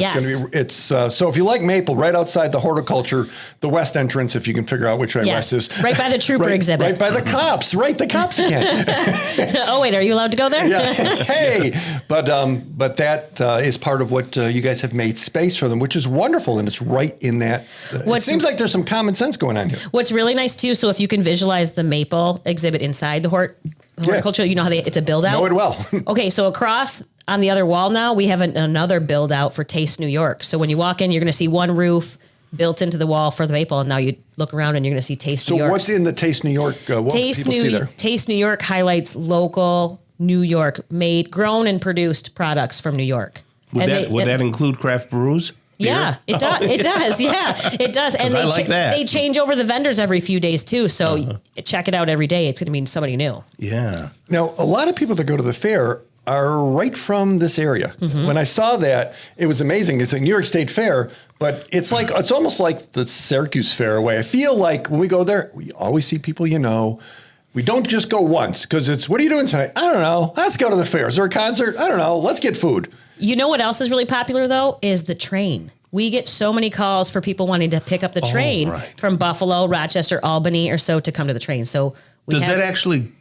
It's so if you like Maple, right outside the horticulture, the west entrance, if you can figure out which way west is. Right by the trooper exhibit. Right by the cops. Right, the cops again. Oh, wait, are you allowed to go there? Yeah. Hey, but that is part of what you guys have made space for them, which is wonderful. And it's right in that. It seems like there's some common sense going on here. What's really nice too, so if you can visualize the Maple exhibit inside the horticulture, you know how it's a build out? Know it well. Okay, so across on the other wall now, we have another build out for Taste New York. So when you walk in, you're going to see one roof built into the wall for the Maple, and now you look around and you're going to see Taste New York. So what's in the Taste New York? What Taste people see there? Taste New York highlights local New York made, grown and produced products from New York. Would that include craft brews? Yeah, it does. It does. Yeah, it does. And they change over the vendors every few days too. So check it out every day. It's going to mean somebody new. Yeah. Now, a lot of people that go to the fair are right from this area. Mm-hmm. When I saw that, it was amazing. It's a New York State Fair, but it's almost like the Syracuse Fair way. I feel like when we go there, we always see people We don't just go once because it's, what are you doing tonight? I don't know. Let's go to the fair. Is there a concert? I don't know. Let's get food. You know what else is really popular, though, is the train. We get so many calls for people wanting to pick up the train from Buffalo, Rochester, Albany, or so to come to the train. So Does that actually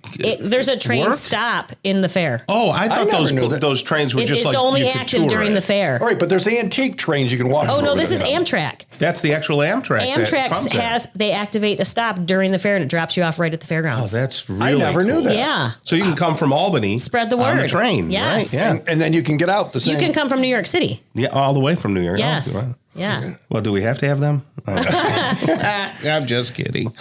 there's a train stop in the fair. Oh, I thought those trains were just it's only active during the fair. All right, but there's antique trains you can walk. Oh, no, this is Amtrak. That's the actual Amtrak. Amtrak they activate a stop during the fair and it drops you off right at the fairgrounds. Oh, that's really I never knew that. Yeah. So you can come from Albany. Spread the word. On the train. Yes. Right? Yeah. And then you can get out the same. You can come from New York City. Yeah, all the way from New York. Yes. Oh, yeah. Well, do we have to have them? I'm just kidding.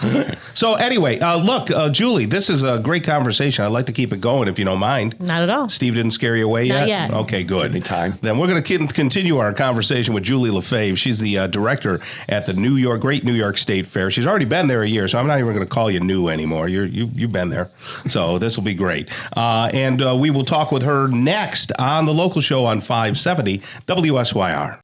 So anyway, look, Julie, this is a great conversation. I'd like to keep it going if you don't mind. Not at all. Steve didn't scare you away yet? Not yet. Okay, good. Give me time. Then we're going to continue our conversation with Julie LaFave. She's the director at the Great New York State Fair. She's already been there a year, so I'm not even going to call you new anymore. You've been there. So this will be great. And we will talk with her next on the local show on 570 WSYR.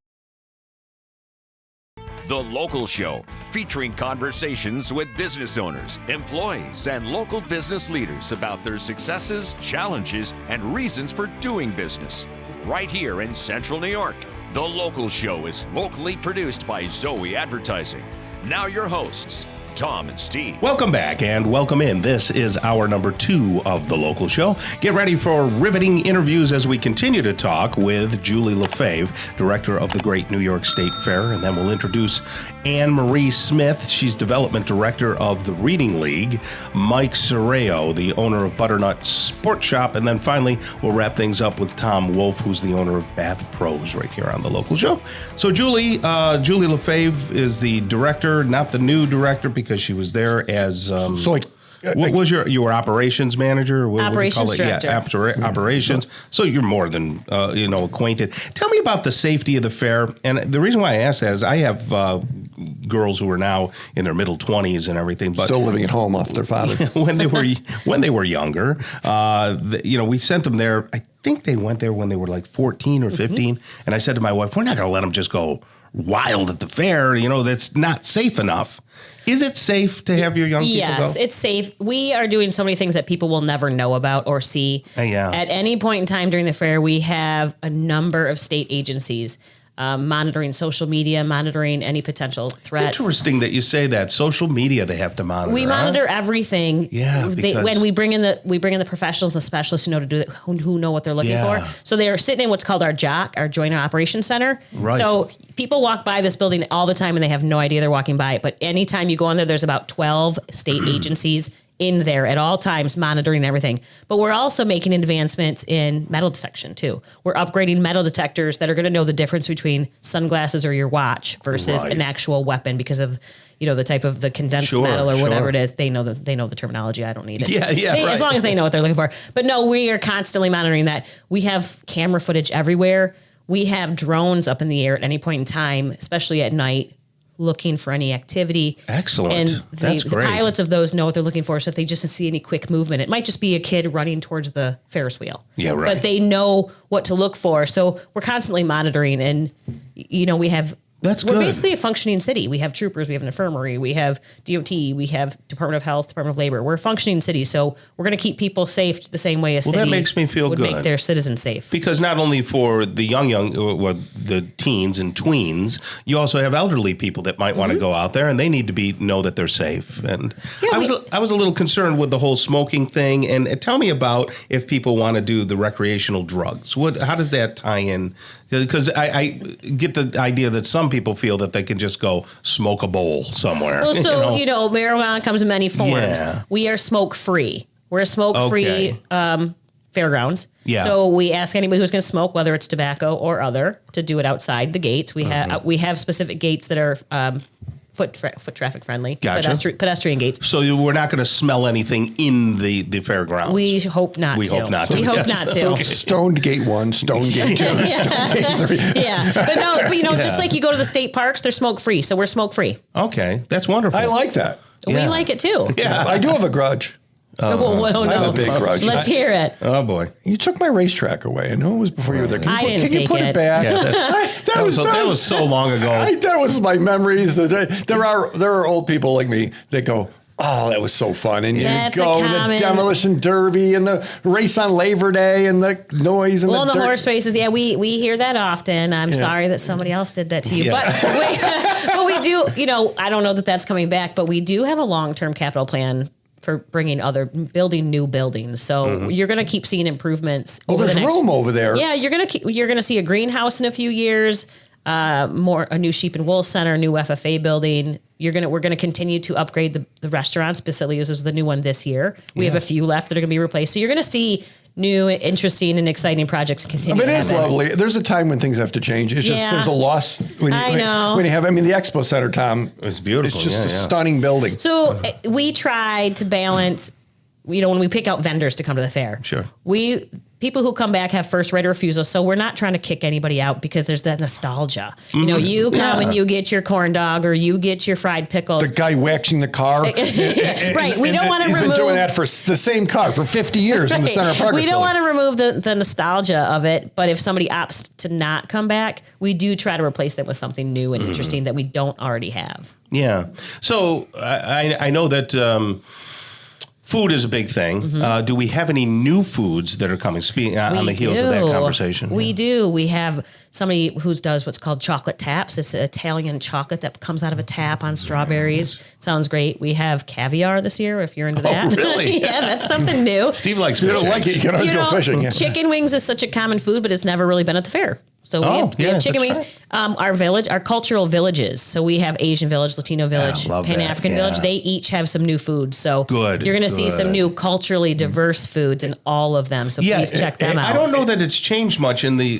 The Local Show, featuring conversations with business owners, employees, and local business leaders about their successes, challenges, and reasons for doing business. Right here in Central New York. The Local Show is locally produced by Zoey Advertising. Now your hosts, Tom and Steve. Welcome back and welcome in. This is hour number 2 of The Local Show. Get ready for riveting interviews as we continue to talk with Julie LaFave, director of the Great New York State Fair, and then we'll introduce Anne Marie Smith. She's development director of the Reading League. Mike Sorreo, the owner of Butternut Sport Shop, and then finally we'll wrap things up with Tom Wolf, who's the owner of Bath Pros, right here on The Local Show. So Julie LaFave is the director, not the new director, because she was there as what was your operations manager? Or what Operations do you call it? director. Yeah, operations. So you're more than acquainted. Tell me about the safety of the fair. And the reason why I ask that is I have girls who are now in their middle 20s and everything, but Still living at home off their father. when they were younger, we sent them there. I think they went there when they were like 14 or 15, and I said to my wife, "We're not going to let them just go wild at the fair. That's not safe enough." Is it safe to have your young people go? Yes, it's safe. We are doing so many things that people will never know about or see. Yeah. At any point in time during the fair, we have a number of state agencies monitoring social media, monitoring any potential threats. Interesting that you say that. Social media they have to monitor. We monitor everything. Yeah, when we bring in the professionals, the specialists who know to do that, who know what they're looking for. So they're sitting in what's called our JOC, our Joint Operations Center. Right. So people walk by this building all the time and they have no idea they're walking by it. But anytime you go in there, there's about 12 state agencies in there at all times monitoring everything. But we're also making advancements in metal detection too. We're upgrading metal detectors that are going to know the difference between sunglasses or your watch versus an actual weapon because of the type of the condensed metal or whatever it is. They know the terminology. I don't need it. As long as they know what they're looking for. But no, we are constantly monitoring that. We have camera footage everywhere. We have drones up in the air at any point in time, especially at night, looking for any activity. Excellent. And That's the great. pilots of those know what they're looking for. So if they just see any quick movement, it might just be a kid running towards the Ferris wheel. Yeah, right. But they know what to look for. So we're constantly monitoring, and we're basically a functioning city. We have troopers, we have an infirmary, we have DOT, we have Department of Health, Department of Labor. We're a functioning city, so we're going to keep people safe the same way a city that makes me feel would good. make their citizens safe. Because not only for the the teens and tweens, you also have elderly people that might want to go out there, and they need to know that they're safe. And I was a little concerned with the whole smoking thing. And tell me about if people want to do the recreational drugs. How does that tie in? Because I get the idea that some people feel that they can just go smoke a bowl somewhere. Well, so, marijuana comes in many forms. Yeah. We are smoke-free. We're a smoke-free fairgrounds. Yeah. So we ask anybody who's going to smoke, whether it's tobacco or other, to do it outside the gates. We have specific gates that are foot traffic friendly. Gotcha. Pedestrian gates. So we're not going to smell anything in the fairgrounds. We hope not to. We hope not to. We hope Yes. not to. Okay. Stoned Gate 1, Stoned Gate 2, Stoned Gate 3. Yeah. But just like you go to the state parks, they're smoke-free. So we're smoke-free. Okay. That's wonderful. I like that. We like it too. Yeah. I do have a grudge. No. I have a big grudge. Let's hear it. Oh, boy. You took my racetrack away. I know it was before you were there. I didn't Can you take put it. it back? Yeah, that was so long ago. That was my memories. There are old people like me that go, oh, that was so fun. And That's you go a to the common- demolition derby and the race on Labor Day and the noise and the dirt. horse races. Yeah, we hear that often. I'm sorry that somebody else did that to you. Yeah. But we do, I don't know that that's coming back, but we do have a long-term capital plan for building new buildings. So you're going to keep seeing improvements. Oh, there's room over there. Yeah, you're going to see a greenhouse in a few years, a new sheep and wool center, a new FFA building. We're going to continue to upgrade the restaurants. Basilios is the new one this year. We have a few left that are going to be replaced. So you're going to see new, interesting, and exciting projects continue. But it is lovely. There's a time when things have to change. It's just there's a loss when you have. I mean, the Expo Center, Tom. It's beautiful. It's just a stunning building. So we try to balance. When we pick out vendors to come to the fair, Sure. People who come back have first right of refusal. So we're not trying to kick anybody out because there's that nostalgia. You come and you get your corn dog or you get your fried pickles. The guy waxing the car. Right. We don't want to remove. He's been doing that for the same car for 50 years in the Center Park. We don't want to remove the nostalgia of it. But if somebody opts to not come back, we do try to replace them with something new and interesting that we don't already have. Yeah. So I know that Food is a big thing. Do we have any new foods that are coming on the heels of that conversation? We do. We have somebody who does what's called chocolate taps. It's an Italian chocolate that comes out of a tap on strawberries. Sounds great. We have caviar this year, if you're into that. Really? Yeah, that's something new. Steve likes If you fish. don't like it, you can always go fishing. Yeah. Chicken wings is such a common food, but it's never really been at the fair. So we have chicken wings. Right. Our cultural villages. So we have Asian village, Latino village, Pan-African village. They each have some new foods. So you're going to see some new culturally diverse foods in all of them. So please check them out. I don't know that it's changed much in the,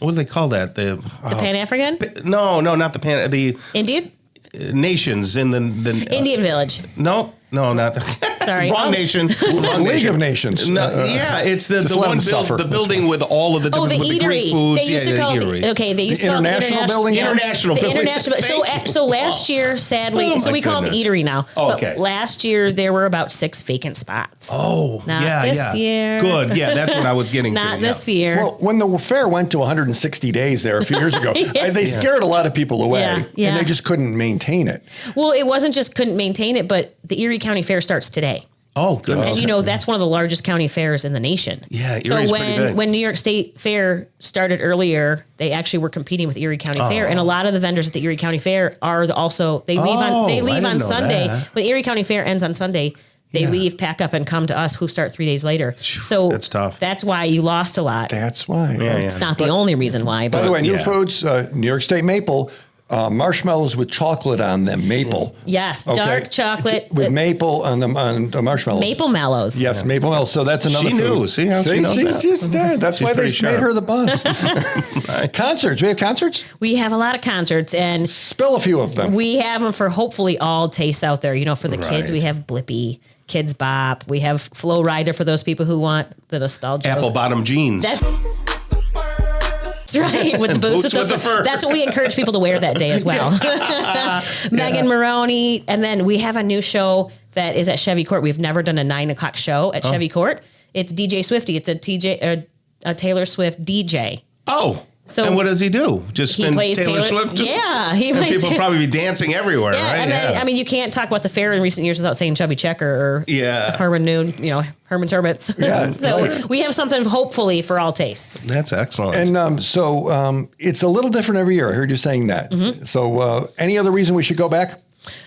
what do they call that? The Pan-African? No, not the Pan. The Indian? Nations in the Indian village. No, not the. Sorry. Wrong nation. Wrong League nation. of Nations. No, it's the just one let 'em suffer. the building with all of the different the with the Greek eatery. foods. They used to call it they used to call it the International building? International the building. international. Thank you. So last year, sadly, Oh, so my we call it the goodness. eatery now. Oh, But okay. last year there were about 6 vacant spots. Oh, Not this year. Good. Yeah, that's what I was getting to. Not this year. Well, when the fair went to 160 days there a few years ago, they scared a lot of people away, Yeah. and they just couldn't maintain it. Well, it wasn't just couldn't maintain it, but the Erie County Fair starts today. Oh, good. And that's one of the largest county fairs in the nation. Yeah, so Erie's pretty big. when New York State Fair started earlier, they actually were competing with Erie County Fair, and a lot of the vendors at the Erie County Fair are they leave I on didn't know Sunday. that. When Erie County Fair ends on Sunday, they leave, pack up, and come to us, who start 3 days later. So that's tough. That's why you lost a lot. That's why. It's not the only reason why. But By the way, new Yeah. foods, New York State maple, marshmallows with chocolate on them, maple. yes, Okay. dark chocolate with maple on the marshmallows. maple mallows. Yes, maple mallows. So that's another She food. knew. See how she knows she's that? just that's She's why they pretty sharp. made her the boss. Concerts. We have concerts? We have a lot of concerts, and Spill a few of them. we have them for hopefully all tastes out there. For the kids, Right. we have Blippy, Kids Bop. We have Flow Rider for those people who want the nostalgia. Apple bottom jeans. That's right, with the boots with the fur. That's what we encourage people to wear that day as well. Megan Maroney. And then we have a new show that is at Chevy Court. We've never done a 9 o'clock show at Chevy Court. It's DJ Swifty. It's a Taylor Swift DJ. Oh. So and what does he do? Just he spin plays Taylor Swift? Yeah, he and plays people probably be dancing everywhere, Yeah, right? and then, you can't talk about the fair in recent years without saying Chubby Checker or Herman Noon, Herman Turbits. Yeah. So we have something hopefully for all tastes. That's excellent. And it's a little different every year. I heard you saying that. Mm-hmm. So any other reason we should go back?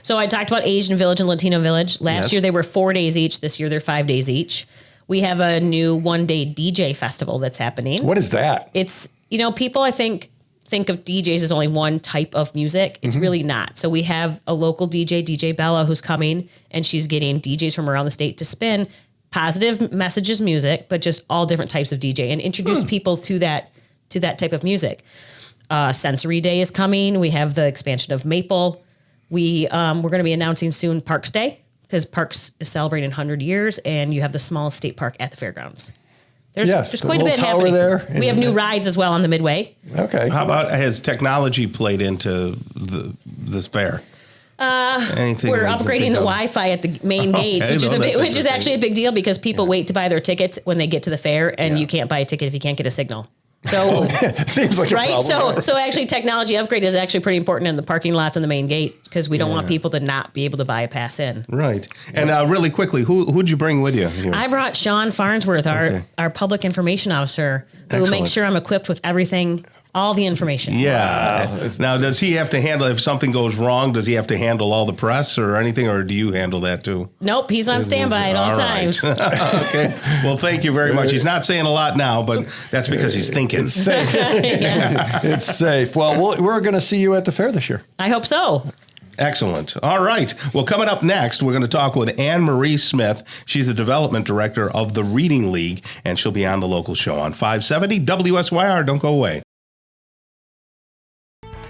So I talked about Asian Village and Latino Village. Last year they were 4 days each. This year they're 5 days each. We have a new 1-day DJ festival that's happening. What is that? It's, people I think of DJs as only one type of music. It's really not. So we have a local DJ Bella, who's coming, and she's getting DJs from around the state to spin positive messages music, but just all different types of DJ, and introduce people to that type of music. Sensory Day is coming. We have the expansion of Maple. We're going to be announcing soon Parks Day, because Parks is celebrating 100 years, and you have the smallest state park at the fairgrounds. There's the quite a little bit tower happening. there. We have new rides as well on the Midway. Okay. How about, has technology played into this fair? Anything We're we can upgrading think the of? Wi-Fi at the main gates, which is actually a big deal, because people wait to buy their tickets when they get to the fair, and you can't buy a ticket if you can't get a signal. So Seems like a right, problem. so actually technology upgrade is actually pretty important in the parking lots and the main gate, because we don't want people to not be able to buy a pass in. Right. And really quickly, who'd you bring with you here? I brought Sean Farnsworth, our public information officer, who Excellent. makes sure I'm equipped with everything, all the information. Yeah. Now, does he have to handle, if something goes wrong, does he have to handle all the press or anything, or do you handle that too? Nope, he's on standby at all times. Okay. Well, thank you very much. He's not saying a lot now, but that's because he's thinking. It's safe. It's safe. Well, we're going to see you at the fair this year. I hope so. Excellent. All right. Well, coming up next, we're going to talk with Anne Marie Smith. She's the development director of the Reading League, and she'll be on the local show on 570 WSYR. Don't go away.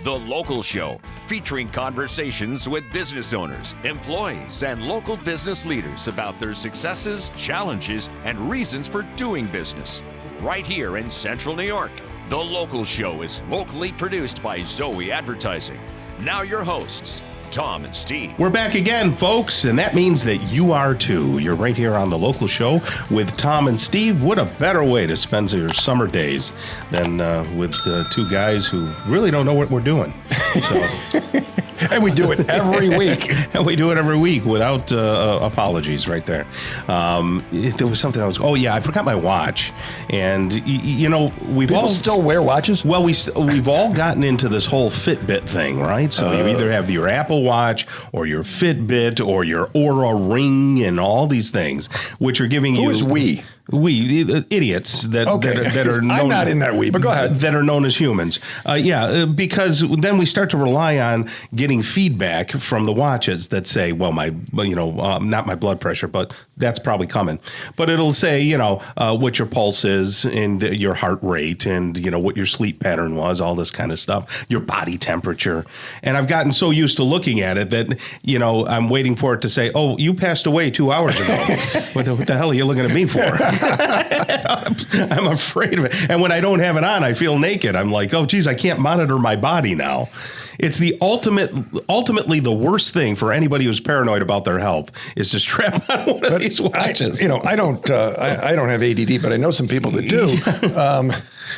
The Local Show, featuring conversations with business owners, employees, and local business leaders about their successes, challenges, and reasons for doing business. Right here in Central New York. The Local Show is locally produced by Zoey Advertising. Now your hosts, Tom and Steve. We're back again, folks, and that means that you are too. You're right here on the Local Show with Tom and Steve. What a better way to spend your summer days than with two guys who really don't know what we're doing. So And we do it every week. And we do it every week without apologies right there. There was something I forgot my watch. And, we've People all still wear watches? Well, we've all gotten into this whole Fitbit thing, right? So you either have your Apple Watch or your Fitbit or your Oura Ring and all these things, which are giving you... Who is we? We, the idiots that are known, I'm not in that we, but go ahead. That are known as humans. Because then we start to rely on getting feedback from the watches that say, well, not my blood pressure, but that's probably coming. But it'll say, what your pulse is and your heart rate and, what your sleep pattern was, all this kind of stuff, your body temperature. And I've gotten so used to looking at it that, I'm waiting for it to say, oh, you passed away 2 hours ago. What the hell are you looking at me for? I'm afraid of it. And when I don't have it on, I feel naked. I'm like, oh, geez, I can't monitor my body now. It's the ultimately the worst thing for anybody who's paranoid about their health is to strap on one of these watches. I don't have ADD, but I know some people that do.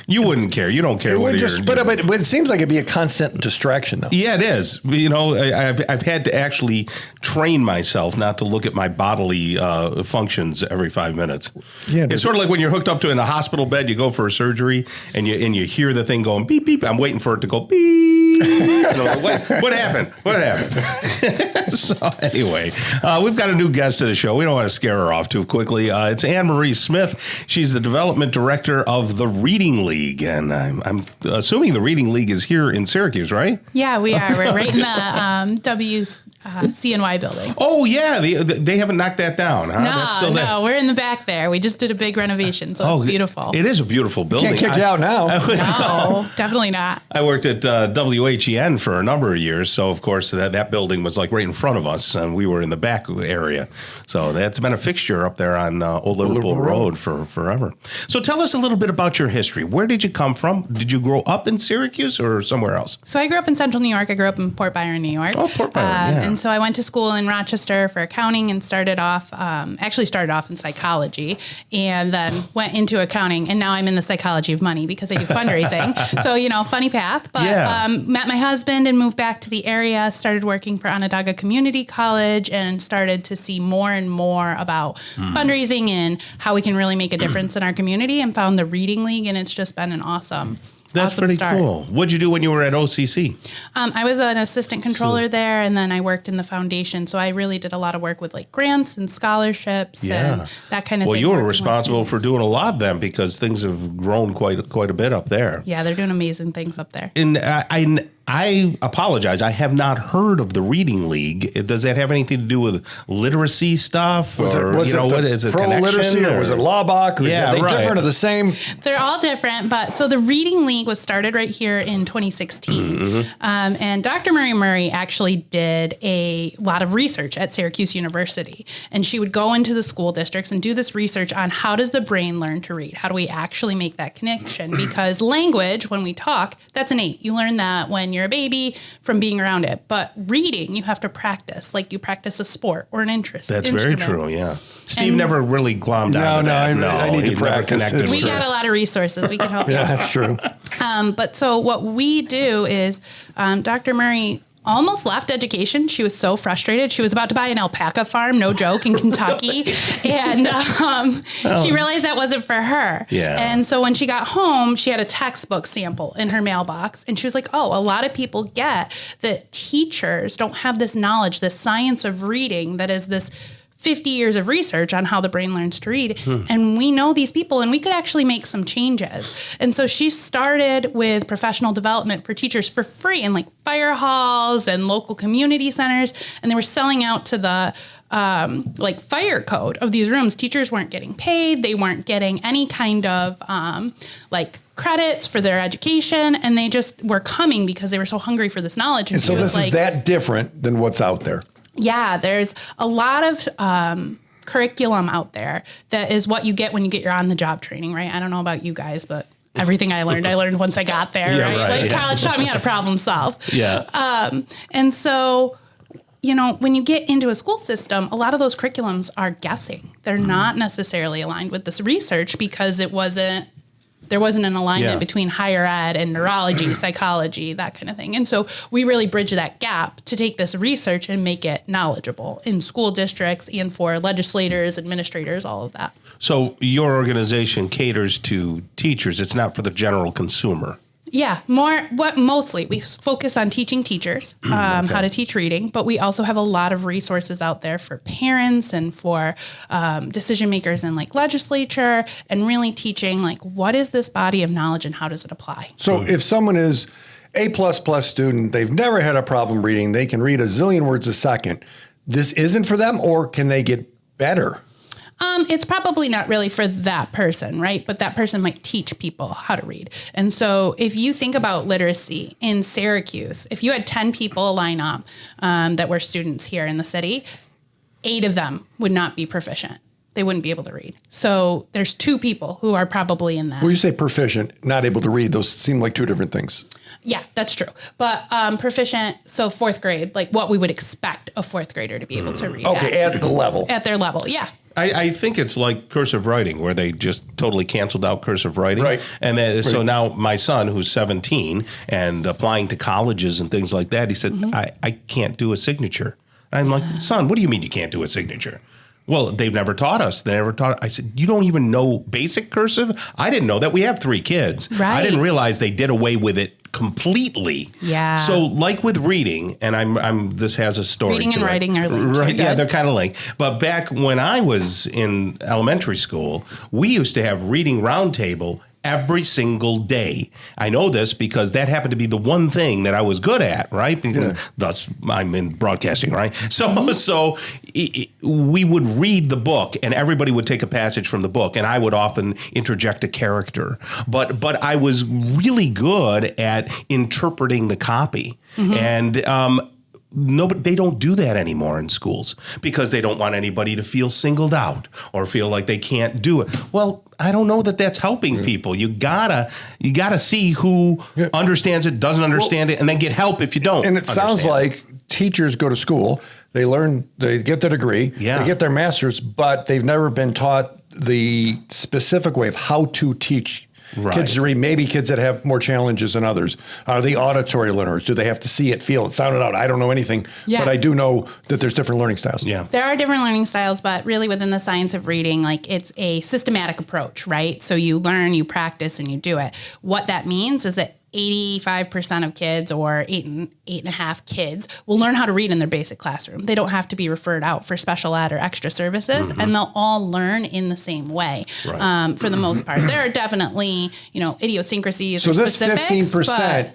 You wouldn't care. You don't care whether you're... But it seems like it'd be a constant distraction, though. Yeah, it is. I've had to actually train myself not to look at my bodily functions every 5 minutes. Yeah, it's sort of like when you're hooked up to in a hospital bed, you go for a surgery, and you hear the thing going beep beep. I'm waiting for it to go beep. What happened? What happened? So anyway, we've got a new guest to the show. We don't want to scare her off too quickly. It's Anne-Marie Smith. She's the development director of the Reading League, and I'm assuming the Reading League is here in Syracuse, right? Yeah, we are. We're right in the CNY building. Oh yeah, they haven't knocked that down, huh? That's still there. No, we're in the back there. We just did a big renovation, so it's beautiful. It is a beautiful building. Can't kick you out now. No, definitely not. I worked at WHEN for a number of years, so of course that building was like right in front of us, and we were in the back area. So that's been a fixture up there on Old Liverpool Road for forever. So tell us a little bit about your history. Where did you come from? Did you grow up in Syracuse or somewhere else? So I grew up in Central New York. I grew up in Port Byron, New York. Oh, Port Byron, yeah. And so I went to school in Rochester for accounting and started off in psychology and then went into accounting. And now I'm in the psychology of money because I do fundraising. So, funny path. But met my husband and moved back to the area, started working for Onondaga Community College and started to see more and more about fundraising and how we can really make a difference in our community and found the Reading League. And it's just been an awesome pretty start. Cool. What'd you do when you were at OCC? I was an assistant controller there, and then I worked in the foundation. So I really did a lot of work with like grants and scholarships and that kind of thing. Well, you were responsible for doing a lot of them because things have grown quite a bit up there. Yeah, they're doing amazing things up there. And I apologize. I have not heard of the Reading League. Does that have anything to do with literacy stuff? Was it pro-literacy or was it Laubach? Are they different or the same? They're all different. But so the Reading League was started right here in 2016. Mm-hmm. And Dr. Murray actually did a lot of research at Syracuse University. And she would go into the school districts and do this research on how does the brain learn to read? How do we actually make that connection? Because language, when we talk, that's innate. You learn that when you're a baby from being around it. But reading, you have to practice like you practice a sport or an interest. That's very true, yeah. Steve never really glommed on to that. I need to practice. We got a lot of resources. We can help you. Yeah, that's true. But so what we do is Dr. Murray almost left education. She was so frustrated. She was about to buy an alpaca farm, no joke, in Kentucky. And she realized that wasn't for her. Yeah. And so when she got home, she had a textbook sample in her mailbox. And she was like, oh, a lot of people get that teachers don't have this knowledge, this science of reading that is this 50 years of research on how the brain learns to read. And we know these people and we could actually make some changes. And so she started with professional development for teachers for free in like fire halls and local community centers. And they were selling out to the fire code of these rooms. Teachers weren't getting paid. They weren't getting any kind of credits for their education. And they just were coming because they were so hungry for this knowledge. And so this is that different than what's out there. Yeah, there's a lot of curriculum out there that is what you get when you get your on-the-job training, right? I don't know about you guys, but everything I learned once I got there, right? College taught me how to problem solve. Yeah. And so, when you get into a school system, a lot of those curriculums are guessing. They're not necessarily aligned with this research because it wasn't There wasn't an alignment Yeah. between higher ed and neurology, psychology, that kind of thing. And so we really bridge that gap to take this research and make it knowledgeable in school districts and for legislators, administrators, all of that. So your organization caters to teachers. It's not for the general consumer. Yeah, mostly we focus on teaching teachers how to teach reading, but we also have a lot of resources out there for parents and for decision makers in like legislature, and really teaching like what is this body of knowledge and how does it apply. So if someone is A++ student, they've never had a problem reading, they can read a zillion words a second. This isn't for them, or can they get better? It's probably not really for that person, right? But that person might teach people how to read. And so if you think about literacy in Syracuse, if you had 10 people line up that were students here in the city, 8 of them would not be proficient. They wouldn't be able to read. So there's 2 people who are probably in that. When you say proficient, not able to read, those seem like 2 different things. Yeah, that's true. But proficient, so 4th grade, like what we would expect a 4th grader to be able to read. Okay, at the level. At their level, yeah. I think it's like cursive writing, where they just totally canceled out cursive writing. Right. And then, so now my son, who's 17 and applying to colleges and things like that, he said, I can't do a signature. And I'm like, son, what do you mean you can't do a signature? Well, they've never taught us. They never taught. I said, you don't even know basic cursive? I didn't know that. We have 3 kids. Right. I didn't realize they did away with it completely. Yeah. So like with reading, and I'm this has a story. Reading and to it. writing are linked. Right. You're Yeah, good. they're kind of linked. But back when I was in elementary school, we used to have reading roundtable every single day. I know this because that happened to be the one thing that I was good at, right? Thus, I'm in broadcasting, right? So we would read the book, and everybody would take a passage from the book, and I would often interject a character. But I was really good at interpreting the copy, and they don't do that anymore in schools because they don't want anybody to feel singled out or feel like they can't do it. Well, I don't know that that's helping people. You gotta see who understands it, doesn't understand it, and then get help if you don't. And it sounds like teachers go to school, they learn, they get their degree, they get their master's, but they've never been taught the specific way of how to teach kids to read. Maybe kids that have more challenges than others. Are they auditory learners? Do they have to see it, feel it, sound it out? I don't know anything, but I do know that there's different learning styles. Yeah. There are different learning styles, but really within the science of reading, like it's a systematic approach, right? So you learn, you practice, and you do it. What that means is that 85% of kids, or 8.5 kids, will learn how to read in their basic classroom. They don't have to be referred out for special ed or extra services, and they'll all learn in the same way for the most part. There are definitely, idiosyncrasies or specifics.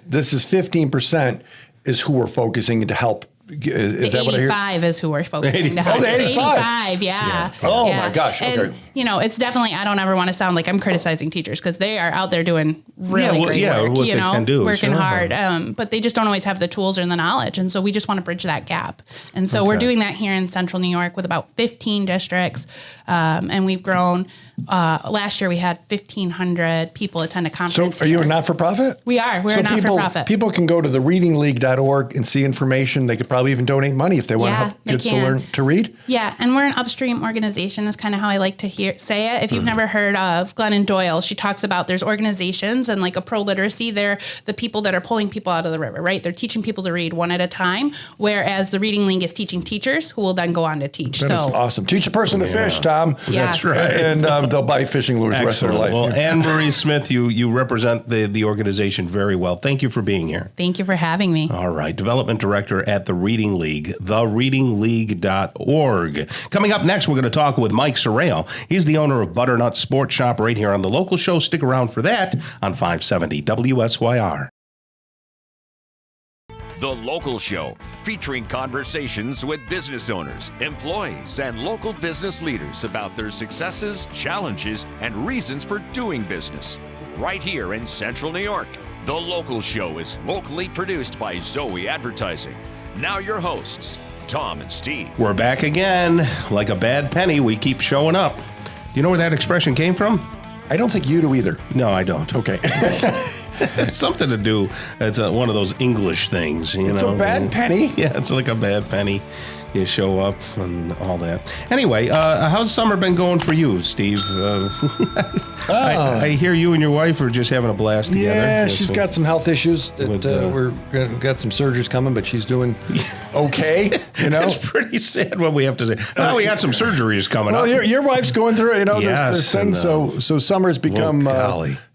This is 15% is who we're focusing to help. Is that what I hear? 85 is who we're focusing to help. Oh, the 85. 85, yeah. Oh, my gosh. Okay. And, it's definitely, I don't ever want to sound like I'm criticizing teachers because they are out there doing really great work, what they can do, working sure. hard. But they just don't always have the tools or the knowledge. And so we just want to bridge that gap. And so we're doing that here in Central New York with about 15 districts. And we've grown. Last year we had 1,500 people attend a conference. So are you a not-for-profit? We are. We're a not-for-profit. People can go to thereadingleague.org and see information. They could probably even donate money if they want to help kids to learn to read. Yeah, and we're an upstream organization is kind of how I like to say it. If you've never heard of Glennon Doyle, she talks about there's organizations and like a pro-literacy, they're the people that are pulling people out of the river, right? They're teaching people to read one at a time, whereas the Reading League is teaching teachers who will then go on to teach. That is awesome. Teach a person to fish, Tom. Yeah. That's right. And they'll buy fishing lures the rest of their life. Well, Anne-Marie Smith, you represent the organization very well. Thank you for being here. Thank you for having me. All right. Development Director at the Reading League, thereadingleague.org. Coming up next, we're going to talk with Mike Sorrell. He's the owner of Butternut Sports Shop right here on The Local Show. Stick around for that on 570 WSYR. The Local Show, featuring conversations with business owners, employees, and local business leaders about their successes, challenges, and reasons for doing business. Right here in Central New York. The Local Show is locally produced by Zoey Advertising. Now your hosts, Tom and Steve. We're back again. Like a bad penny, we keep showing up. Do you know where that expression came from? I don't think you do either. No, I don't. Okay. It's something to do. It's one of those English things, It's a bad penny. Yeah, it's like a bad penny. you show up and all that. Anyway, how's summer been going for you, Steve? I hear you and your wife are just having a blast together. Yeah, she's got some health issues that we've got some surgeries coming, but she's doing okay. You know, it's pretty sad what we have to say. Oh, we got some surgeries coming up. Well, your wife's going through it. You know, Yes, there's things. So summer's become.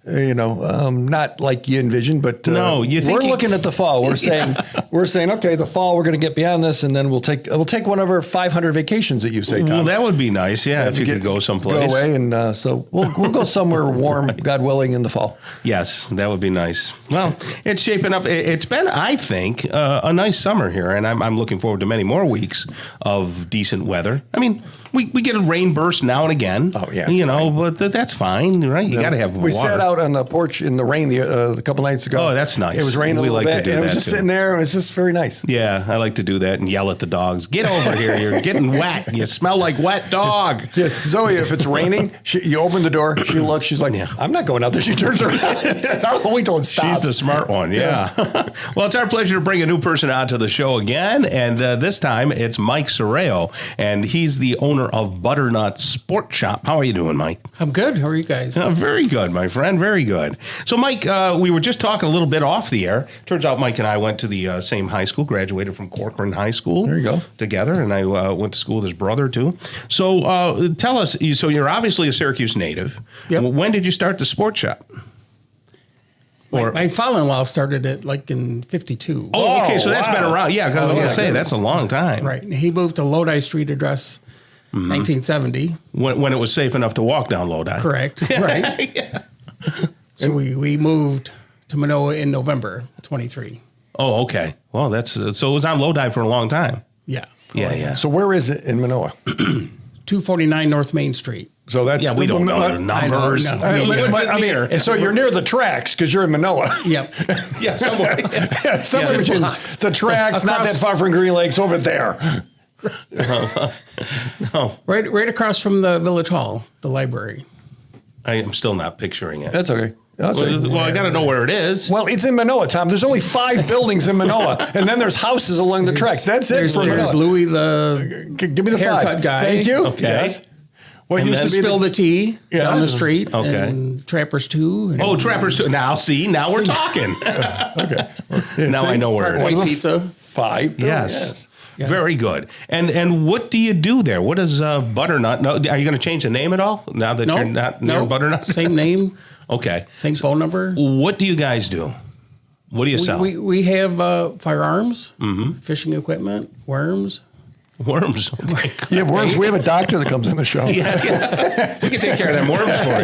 Not like you envisioned, but no, we're looking at the fall. We're saying, okay, the fall we're going to get beyond this, and then we'll take one of our 500 vacations that you say, Tom. Well, that would be nice, if you could go someplace. Go away, and so we'll go somewhere warm, God willing, in the fall. Yes, that would be nice. Well, it's shaping up. It's been, I think, a nice summer here, and I'm looking forward to many more weeks of decent weather. I mean, we get a rain burst now and again. Oh yeah, but that's fine, right? You got to have water. We sat out on the porch in the rain a couple nights ago. Oh, that's nice. It was raining we a little like bit, to do and that. I was just sitting there, and it was just very nice. Yeah, I like to do that and yell at the dogs. Get over here! You're getting wet. You smell like wet dog. Yeah, Zoe, if it's raining, you open the door. She looks. She's like, "I'm not going out there." She turns around. Wait till it stops. She's the smart one. Yeah. Well, it's our pleasure to bring a new person out to the show again, and this time it's Mike Sorreo, and he's the owner of Butternut Sport Shop. How are you doing, Mike? I'm good. How are you guys? Very good, my friend. Very good. So, Mike, we were just talking a little bit off the air. Turns out Mike and I went to the same high school, graduated from Corcoran High School. There you go. Together, and I went to school with his brother, too. So, tell us, so you're obviously a Syracuse native. Yep. When did you start the sports shop? My father-in-law started it like in 52. Oh, okay, so that's been around. Yeah, I was going to say, that's a long time. Right. He moved to Lodi Street address 1970. When it was safe enough to walk down Lodi. Correct. Right. Yeah. So we moved to Manoa in November 23. Oh, okay. Well, so it was on Lodi for a long time. Yeah. Yeah. So where is it in Manoa? 249 North Main Street. So that's we don't know the numbers. I mean, so you're near the tracks because you're in Manoa. Yep. Yeah, somewhere. Somewhere between the tracks, not that far from Green Lakes, over there. No. Right across from the Village Hall, the library. I am still not picturing it. That's okay. Well, I got to know where it is. Well, it's in Manoa, Tom. There's only 5 buildings in Manoa, and then there's houses along the track. That's it for Manoa. There's Louis the Give me the haircut 5 guy. Thank you. Okay. Yes. What And used to be Spill the Tea down the street. Okay. And Trappers 2. And Trappers 2. Now we're talking. Okay. Now I know where it is. White Pizza. 5. Yes. Very good. And what do you do there? What is Butternut? No, are you going to change the name at all now that you're not near Butternut? Same name. Okay. Same phone number. What do you guys do? What do you sell? We have firearms, fishing equipment, worms. Worms. Okay. Yeah, worms. We have a doctor that comes in the show. Yeah. We can take care of them worms for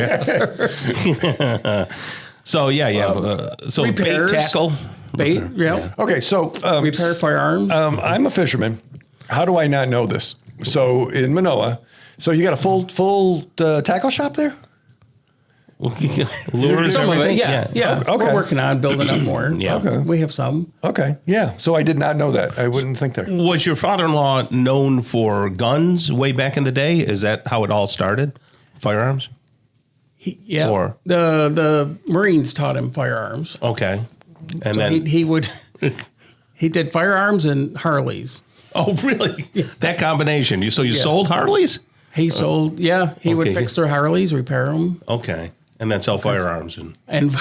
you. So you have so repairs. bait tackle. Bait, yeah. Okay, so Repair firearms. I'm a fisherman. How do I not know this? So in Manoa, so you got a full tackle shop there? Lures, Some of it, everything? yeah. Okay. We're working on building up more. Yeah. Okay. We have some. Okay, yeah. So I did not know that. I wouldn't think there. Was your father-in-law known for guns way back in the day? Is that how it all started? Firearms? Yeah. Or- The Marines taught him firearms. Okay. And So then he did firearms and Harleys. Oh, really? That combination. You sold Harleys? He sold, he would Okay. fix their Harleys, repair them. Okay. And then sell firearms And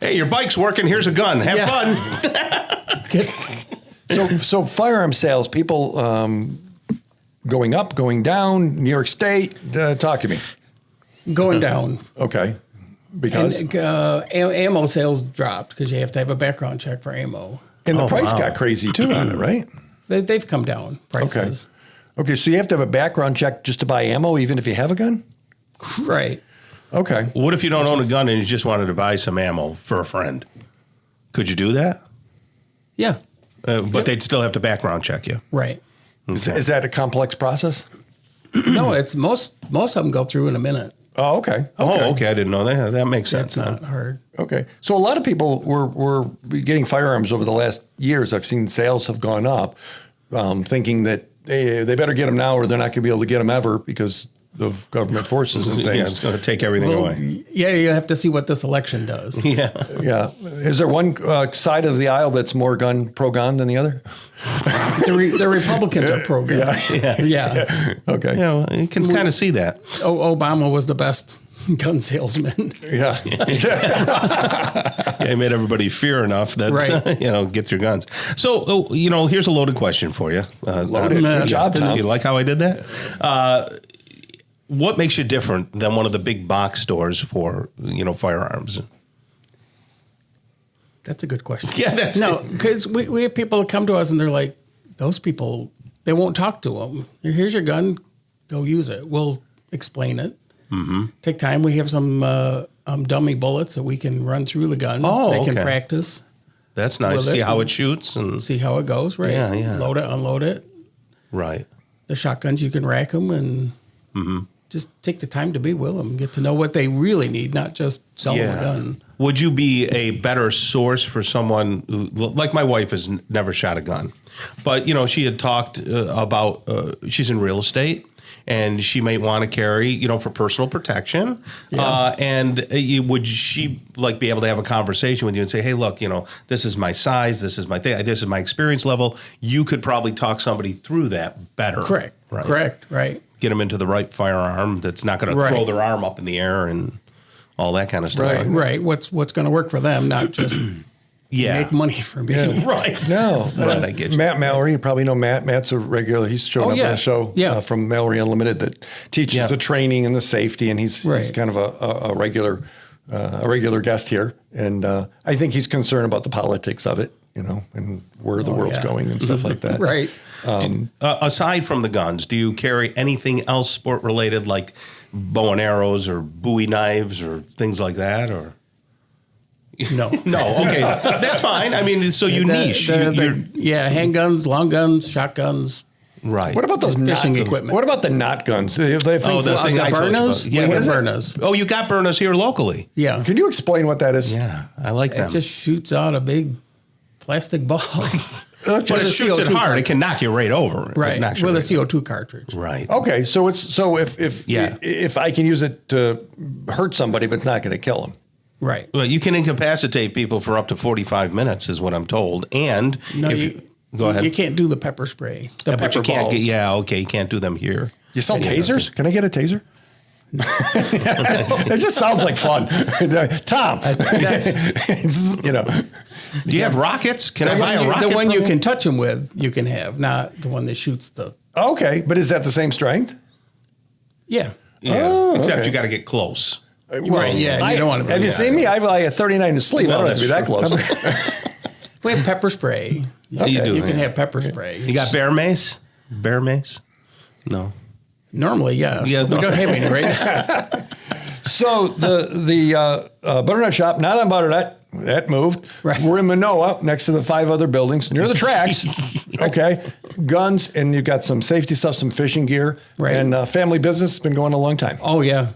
hey, your bike's working, here's a gun. Have fun. So firearm sales, people going up, going down, New York State. Talk to me. going down. Okay. Because And ammo sales dropped because you have to have a background check for ammo. the price got crazy too on it, right? They've come down, prices. Okay, so you have to have a background check just to buy ammo, even if you have a gun? Right. Okay. What if you don't own a gun and you just wanted to buy some ammo for a friend? Could you do that? Yeah. But they'd still have to background check you. Right. Is that a complex process? No, it's most of them go through in a minute. Oh, okay. Oh, okay. I didn't know that. That makes sense. It's not hard. Okay. So a lot of people were getting firearms over the last years. I've seen sales have gone up, thinking that they better get them now or they're not going to be able to get them ever because of government forces and Yeah, things. it's going to take everything away. Yeah, you have to see what this election does. Yeah. Yeah. Is there one side of the aisle that's more pro-gun than the other? The Republicans are pro-gun. Yeah. Okay. You know, you can kind of see that. Obama was the best gun salesman. Yeah. He made everybody fear enough that, Right. get your guns. So, here's a loaded question for you. Loaded. Good job, Tom. You like how I did that? What makes you different than one of the big box stores for, firearms? That's a good question. Yeah, that's No, because we have people that come to us and they're like, those people, they won't talk to them. Here's your gun, go use it. We'll explain it. Mm-hmm. Take time. We have some dummy bullets that we can run through the gun. Oh, they can okay. practice, That's nice. Will it? See how it shoots and see how it goes, right? Yeah. Load it, unload it. right. The shotguns, you can rack them and just take the time to be with them. Get to know what they really need, not just sell them a gun. Would you be a better source for someone who, like my wife has never shot a gun, but she had talked about she's in real estate and she might want to carry, for personal protection. Yeah. Would she be able to have a conversation with you and say, hey, look, this is my size, this is my thing, this is my experience level. You could probably talk somebody through that better. Correct. Right. Correct. Right. Get them into the right firearm that's not going to Right. throw their arm up in the air and all that kind of stuff. Right. Right. What's going to work for them, not just Yeah. make money for me. Right. No. Right, I get you. Matt Mallory, you probably know Matt. Matt's a regular. He's shown up yeah. on the show Yeah. from Mallory Unlimited that teaches the training and the safety, and he's Right. kind of a regular guest here. And I think he's concerned about the politics of it, and where the world's going and stuff like that. Right. Aside from the guns, do you carry anything else sport related, like bow and arrows or Bowie knives or things like that? Or No. no, okay, that's fine. I mean, so you niche. Yeah, handguns, long guns, shotguns. Right. What about those Fishing not, equipment. What about the not guns? They have things the like- thing I told you burners? about. Yeah, We what have is it? burners. Oh, you got burners here locally. Yeah. Can you explain what that is? Yeah, I like them. It just shoots out a big plastic ball. but it with a shoots it CO2 hard. It can knock you right over. It Right. knocks you With a right over. CO2 cartridge. Right. Okay, so if I can use it to hurt somebody, but it's not going to kill them. Right. Well, you can incapacitate people for up to 45 minutes, is what I'm told. And No, go ahead. You can't do the pepper spray. The but pepper you can't balls. you can't do them here. You sell tasers? Can I get a taser? It just sounds like fun. Tom, Do you have rockets? Can I buy a rocket? The one from you can touch them with, you can have, not the one that shoots the. Okay, but is that the same strength? Yeah. Yeah. Oh, Except okay. you got to get close. Right. Yeah. You don't want to. Have you seen me? I have like a 39 to sleep. Well, I don't have to be that that's close. We have pepper spray. You do. You can yeah. have pepper spray. You got bear mace? Bear mace? No. Normally, yes. Yeah, But no. we don't have any right now. So the butternut shop, not on butternut, that moved. Right. We're in Manoa, next to the 5 other buildings, near the tracks. Okay, guns, and you've got some safety stuff, some fishing gear, Right. and family business has been going a long time. Oh, yeah.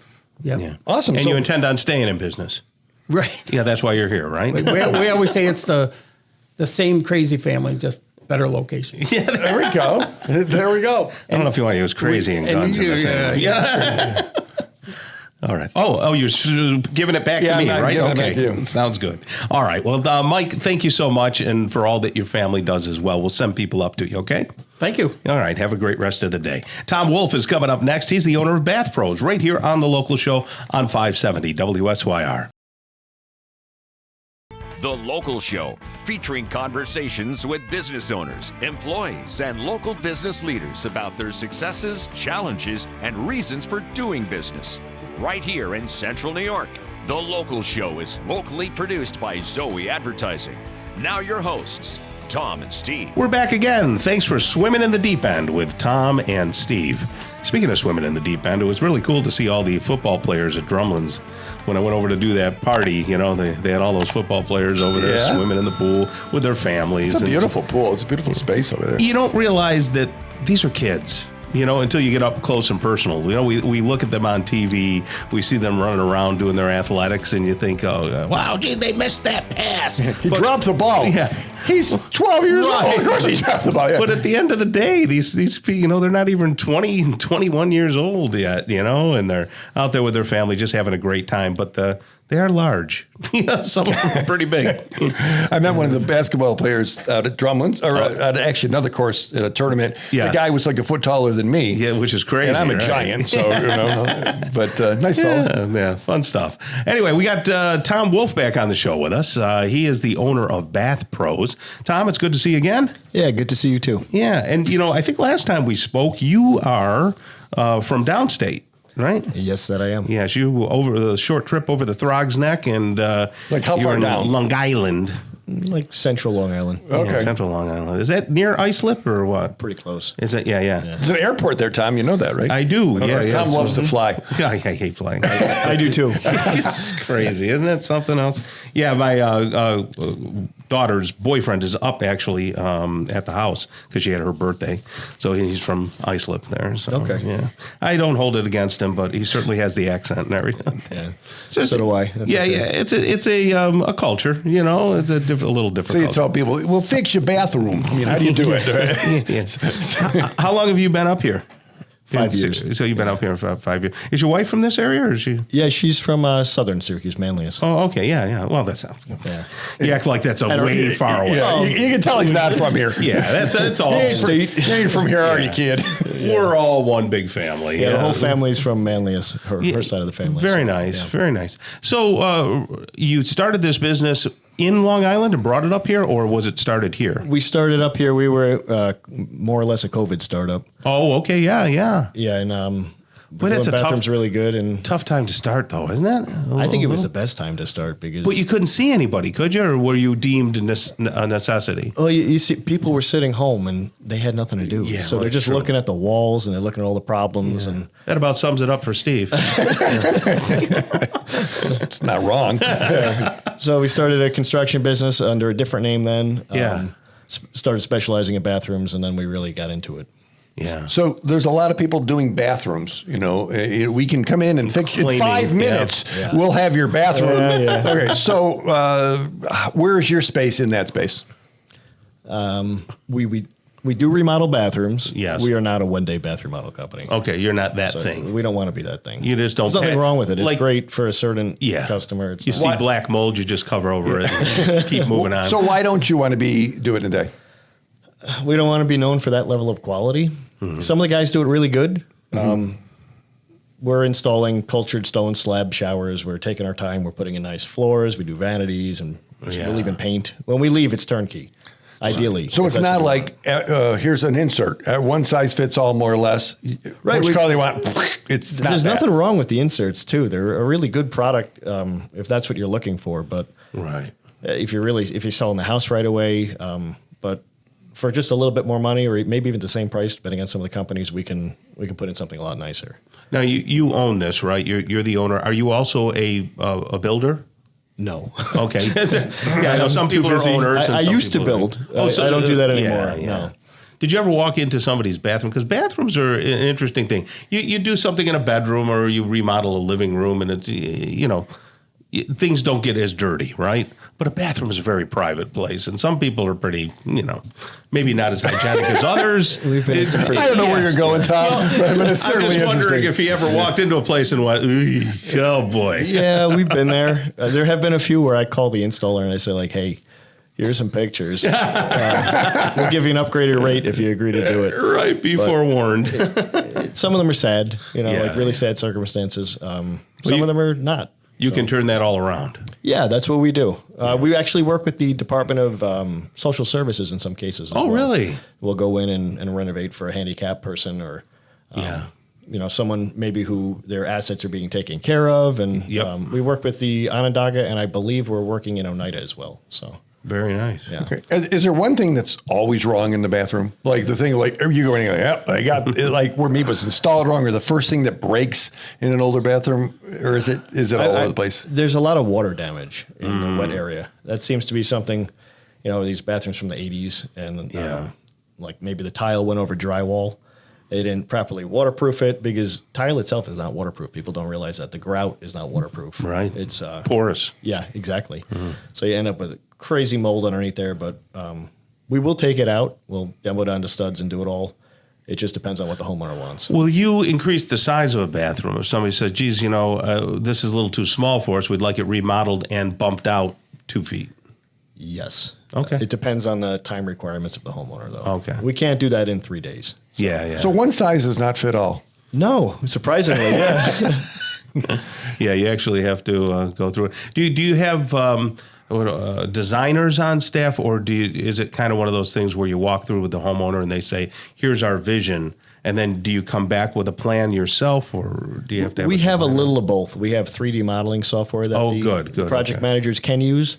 Yeah. Yeah. Awesome. And So- you intend on staying in business? Right. Yeah, that's why you're here, right? We always say it's the same crazy family, just better location. There we go. There we go. I don't know if you want to use crazy and guns in the same. Yeah. All right. Oh, you're giving it back Yeah, to me, I'm right? giving it Okay. back to you. Sounds good. All right. Well, Mike, thank you so much, and for all that your family does as well. We'll send people up to you, okay? Thank you. All right. Have a great rest of the day. Tom Wolf is coming up next. He's the owner of Bath Pros right here on the local show on 570 WSYR. The Local Show, featuring conversations with business owners, employees, and local business leaders about their successes, challenges, and reasons for doing business. Right here in Central New York. The Local Show is locally produced by Zoey Advertising. Now your hosts, Tom and Steve. We're back again. Thanks for swimming in the deep end with Tom and Steve. Speaking of swimming in the deep end, it was really cool to see all the football players at Drumlin's. When I went over to do that party, they had all those football players over there Yeah. swimming in the pool with their families. It's a And beautiful pool. It's a beautiful space over there. you don't realize that these are kids. until you get up close and personal. We look at them on TV, we see them running around doing their athletics, and you think, oh, wow, gee, they missed that pass. He dropped the ball. Yeah. He's 12 years old. Of course he dropped the ball. Yeah. But at the end of the day, these they're not even 20, 21 years old yet, and they're out there with their family just having a great time. But they are large. Some of them are pretty big. I met one of the basketball players out at Drumlin, or at actually another course at a tournament. Yeah. The guy was like a foot taller than me. Yeah, which is crazy. And I'm a right? giant, so, but nice fellow. Yeah, fun stuff. Anyway, we got Tom Wolf back on the show with us. He is the owner of Bath Pros. Tom, it's good to see you again. Yeah, good to see you too. Yeah, and I think last time we spoke, you are from downstate. Right? Yes, that I am. Yes, you over the short trip over the Throg's Neck, and like how far down? Long Island, like central Long Island. Okay, yeah, central Long Island. Is that near Islip or what? Pretty close. Is it? Yeah. There's an airport there, Tom. You know that, right? I do. Yeah. Tom loves to fly. I hate flying. I do too. It's crazy, isn't it? Something else. Yeah, my daughter's boyfriend is up actually at the house because she had her birthday. So he's from Islip there. So, okay. Yeah. I don't hold it against him, but he certainly has the accent and everything. Yeah. So do I. That's yeah. It's a culture, It's a little different. So you culture. tell people, we'll fix your bathroom. I mean, how do you do it? Yes. How long have you been up here? 5 years. So you've been up here for 5 years. Is your wife from this area, or is she? Yeah, she's from southern Syracuse, Manlius. Oh, okay, yeah. Well, that's Yeah. You act like that's way far away. Yeah, you can tell he's not from here. Yeah, that's all. You ain't from here, are you, kid? We're all one big family. Yeah, the whole family's from Manlius, her side of the family. Very nice, very nice. So you started this business in Long Island and brought it up here, or was it started here? We started up here. We were more or less a COVID startup. Oh, okay, yeah. Yeah, and But that's a bathroom's really good, and tough time to start, though, isn't it? I think it was the best time to start because. But you couldn't see anybody, could you, or were you deemed a necessity? Well, you see, people were sitting home and they had nothing to do, Yeah, so well, they're just true. looking at the walls and they're looking at all the problems, and That about sums it up for Steve. It's not wrong. so we started a construction business under a different name then. Yeah. Started specializing in bathrooms, and then we really got into it. Yeah. So there's a lot of people doing bathrooms. We can come in and fix in Cleaning, 5 minutes. yeah. We'll have your bathroom. Yeah. Okay. So where's your space in that space? We do remodel bathrooms. Yes. We are not a one-day bath remodel company. Okay, you're not that So thing. we don't want to be that thing. You just don't There's nothing pay- wrong with it. It's like- great for a certain Yeah. customer. It's You not- see black mold, you just cover over it and keep moving on. So why don't you want to do it in a day? we don't want to be known for that level of quality. Mm-hmm. Some of the guys do it really good. We're installing cultured stone slab showers. We're taking our time. We're putting in nice floors. We do vanities, and we Yeah. believe in paint. When we leave, it's turnkey. Ideally. So it's That's not what we like want. here's an insert. One size fits all, more or less. Right, Which color you want? It's not There's that. nothing wrong with the inserts too. They're a really good product if that's what you're looking for. But Right. if you're selling the house right away, but for just a little bit more money, or maybe even the same price, depending on some of the companies, we can put in something a lot nicer. Now you own this, right? You're the owner. Are you also a builder? No. Okay. Yeah, I know some people are owners. and I some used to people are- build. I don't do that anymore. Yeah. No. Did you ever walk into somebody's bathroom? Because bathrooms are an interesting thing. You do something in a bedroom or you remodel a living room, and it's things don't get as dirty, right? But a bathroom is a very private place, and some people are pretty, maybe not as hygienic as others. We've been in some pretty- I don't know where you're going, Tom, but it's I'm certainly just wondering interesting. if you ever walked into a place and went, oh boy. Yeah, we've been there. There have been a few where I call the installer and I say like, hey, here's some pictures. We'll give you an upgraded rate if you agree to do it. Right, be forewarned. Some of them are sad, Yeah. like really sad circumstances. Some of them are not. You can turn that all around. Yeah, that's what we do. We actually work with the Department of Social Services in some cases. As Oh, well. really? We'll go in and renovate for a handicapped person or, someone maybe who their assets are being taken care of. And Yep. we work with the Onondaga, and I believe we're working in Oneida as well. So, Very nice. yeah. Okay. Is there one thing that's always wrong in the bathroom? Like the thing, like you go in and go, I got like where me was installed wrong, or the first thing that breaks in an older bathroom, or is it all over the place? There's a lot of water damage in the wet area. That seems to be something, these bathrooms from the 80s, and like maybe the tile went over drywall. They didn't properly waterproof it because tile itself is not waterproof. People don't realize that the grout is not waterproof. Right. It's porous. Yeah, exactly. So you end up with crazy mold underneath there, but we will take it out. We'll demo down to studs and do it all. It just depends on what the homeowner wants. Will you increase the size of a bathroom? If somebody says, geez, this is a little too small for us, we'd like it remodeled and bumped out 2 feet. Yes. Okay. It depends on the time requirements of the homeowner, though. Okay. We can't do that in 3 days. So. Yeah. So one size does not fit all. No, surprisingly, yeah. Yeah, you actually have to go through it. Do you have designers on staff, or is it kind of one of those things where you walk through with the homeowner and they say, here's our vision, and then do you come back with a plan yourself, or do you have to have We have a little of both. We have 3D modeling software that the project managers can use.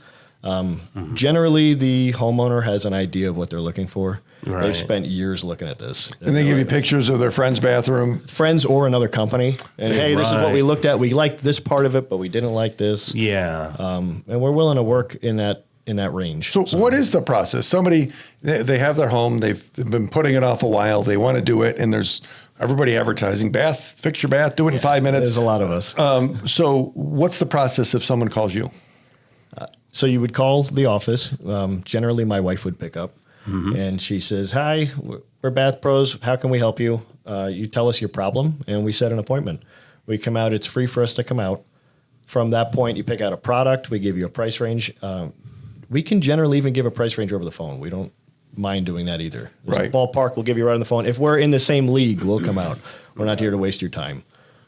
Generally, the homeowner has an idea of what they're looking for. Right. They've spent years looking at this. And they give you pictures of their friend's bathroom. Friends or another company. And hey, this is what we looked at. We liked this part of it, but we didn't like this. Yeah. And we're willing to work in that range. So what is the process? Somebody, they have their home. They've been putting it off a while. They want to do it. And there's everybody advertising fix your bath, do it in 5 minutes. There's a lot of us. So what's the process if someone calls you? So you would call the office. Generally, my wife would pick up. And she says, hi, we're Bath Pros. How can we help you? You tell us your problem, and we set an appointment. We come out. It's free for us to come out. From that point, you pick out a product. We give you a price range. We can generally even give a price range over the phone. We don't mind doing that either. There's a ballpark, we'll give you right on the phone. If we're in the same league, we'll come out. We're not here to waste your time.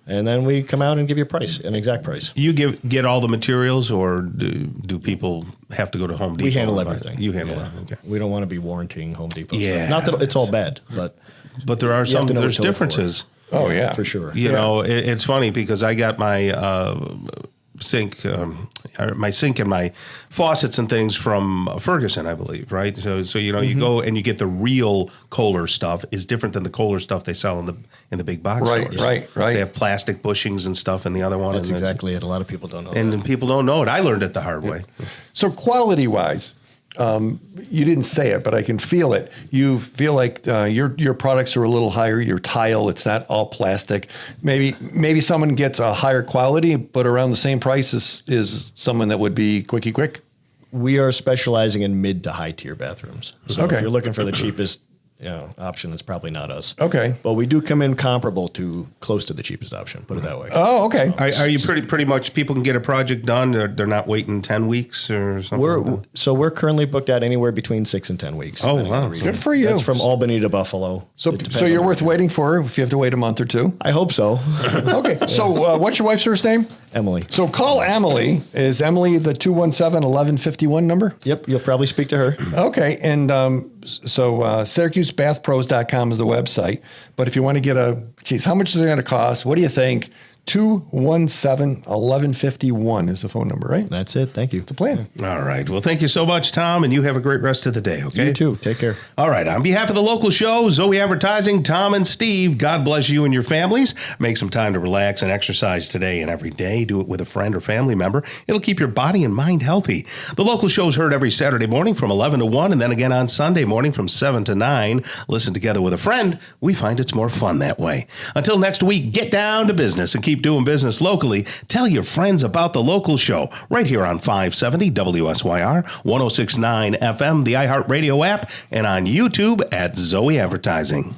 And then we come out and give you a price, an exact price. You get all the materials, or do people have to go to Home Depot? We handle everything. You handle it. Okay. We don't want to be warranting Home Depot. Yeah. Not that it's all bad, but there are there's differences. Oh yeah, for sure. You know, it's funny because I got my sink and my faucets and things from Ferguson, I believe, right? So you go and you get the real Kohler stuff is different than the Kohler stuff they sell in the big box stores. Right. They have plastic bushings and stuff in the other one. That's exactly it. A lot of people don't know. And people don't know it. I learned it the hard way. So quality wise, you didn't say it, but I can feel it. You feel like your products are a little higher. Your tile, it's not all plastic. Maybe someone gets a higher quality, but around the same price is someone that would be quickie quick. We are specializing in mid to high tier bathrooms. So if you're looking for the cheapest option, it's probably not us. Okay. But we do come in comparable to close to the cheapest option, put it that way. Oh, okay. Are you pretty much people can get a project done? They're not waiting 10 weeks or something? We're currently booked out anywhere between 6 and 10 weeks. Oh, wow. Good for you. That's from Albany to Buffalo. So you're worth waiting for if you have to wait a month or two? I hope so. Okay. So what's your wife's first name? Emily. So call Emily. Is Emily the 217-1151 number? Yep. You'll probably speak to her. Okay. And so SyracuseBathPros.com is the website. But if you want to get how much is it going to cost? What do you think? 217-1151 is the phone number, right? That's it. Thank you. The plan. All right. Well, thank you so much, Tom, and you have a great rest of the day, okay? You too. Take care. All right. On behalf of the local show, Zoey Advertising, Tom and Steve, God bless you and your families. Make some time to relax and exercise today and every day. Do it with a friend or family member. It'll keep your body and mind healthy. The local show is heard every Saturday morning from 11 to 1, and then again on Sunday morning from 7 to 9. Listen together with a friend. We find it's more fun that way. Until next week, get down to business and keep doing business locally. Tell your friends about the local show right here on 570 WSYR, 106.9 FM, the iHeartRadio app, and on YouTube at Zoey Advertising.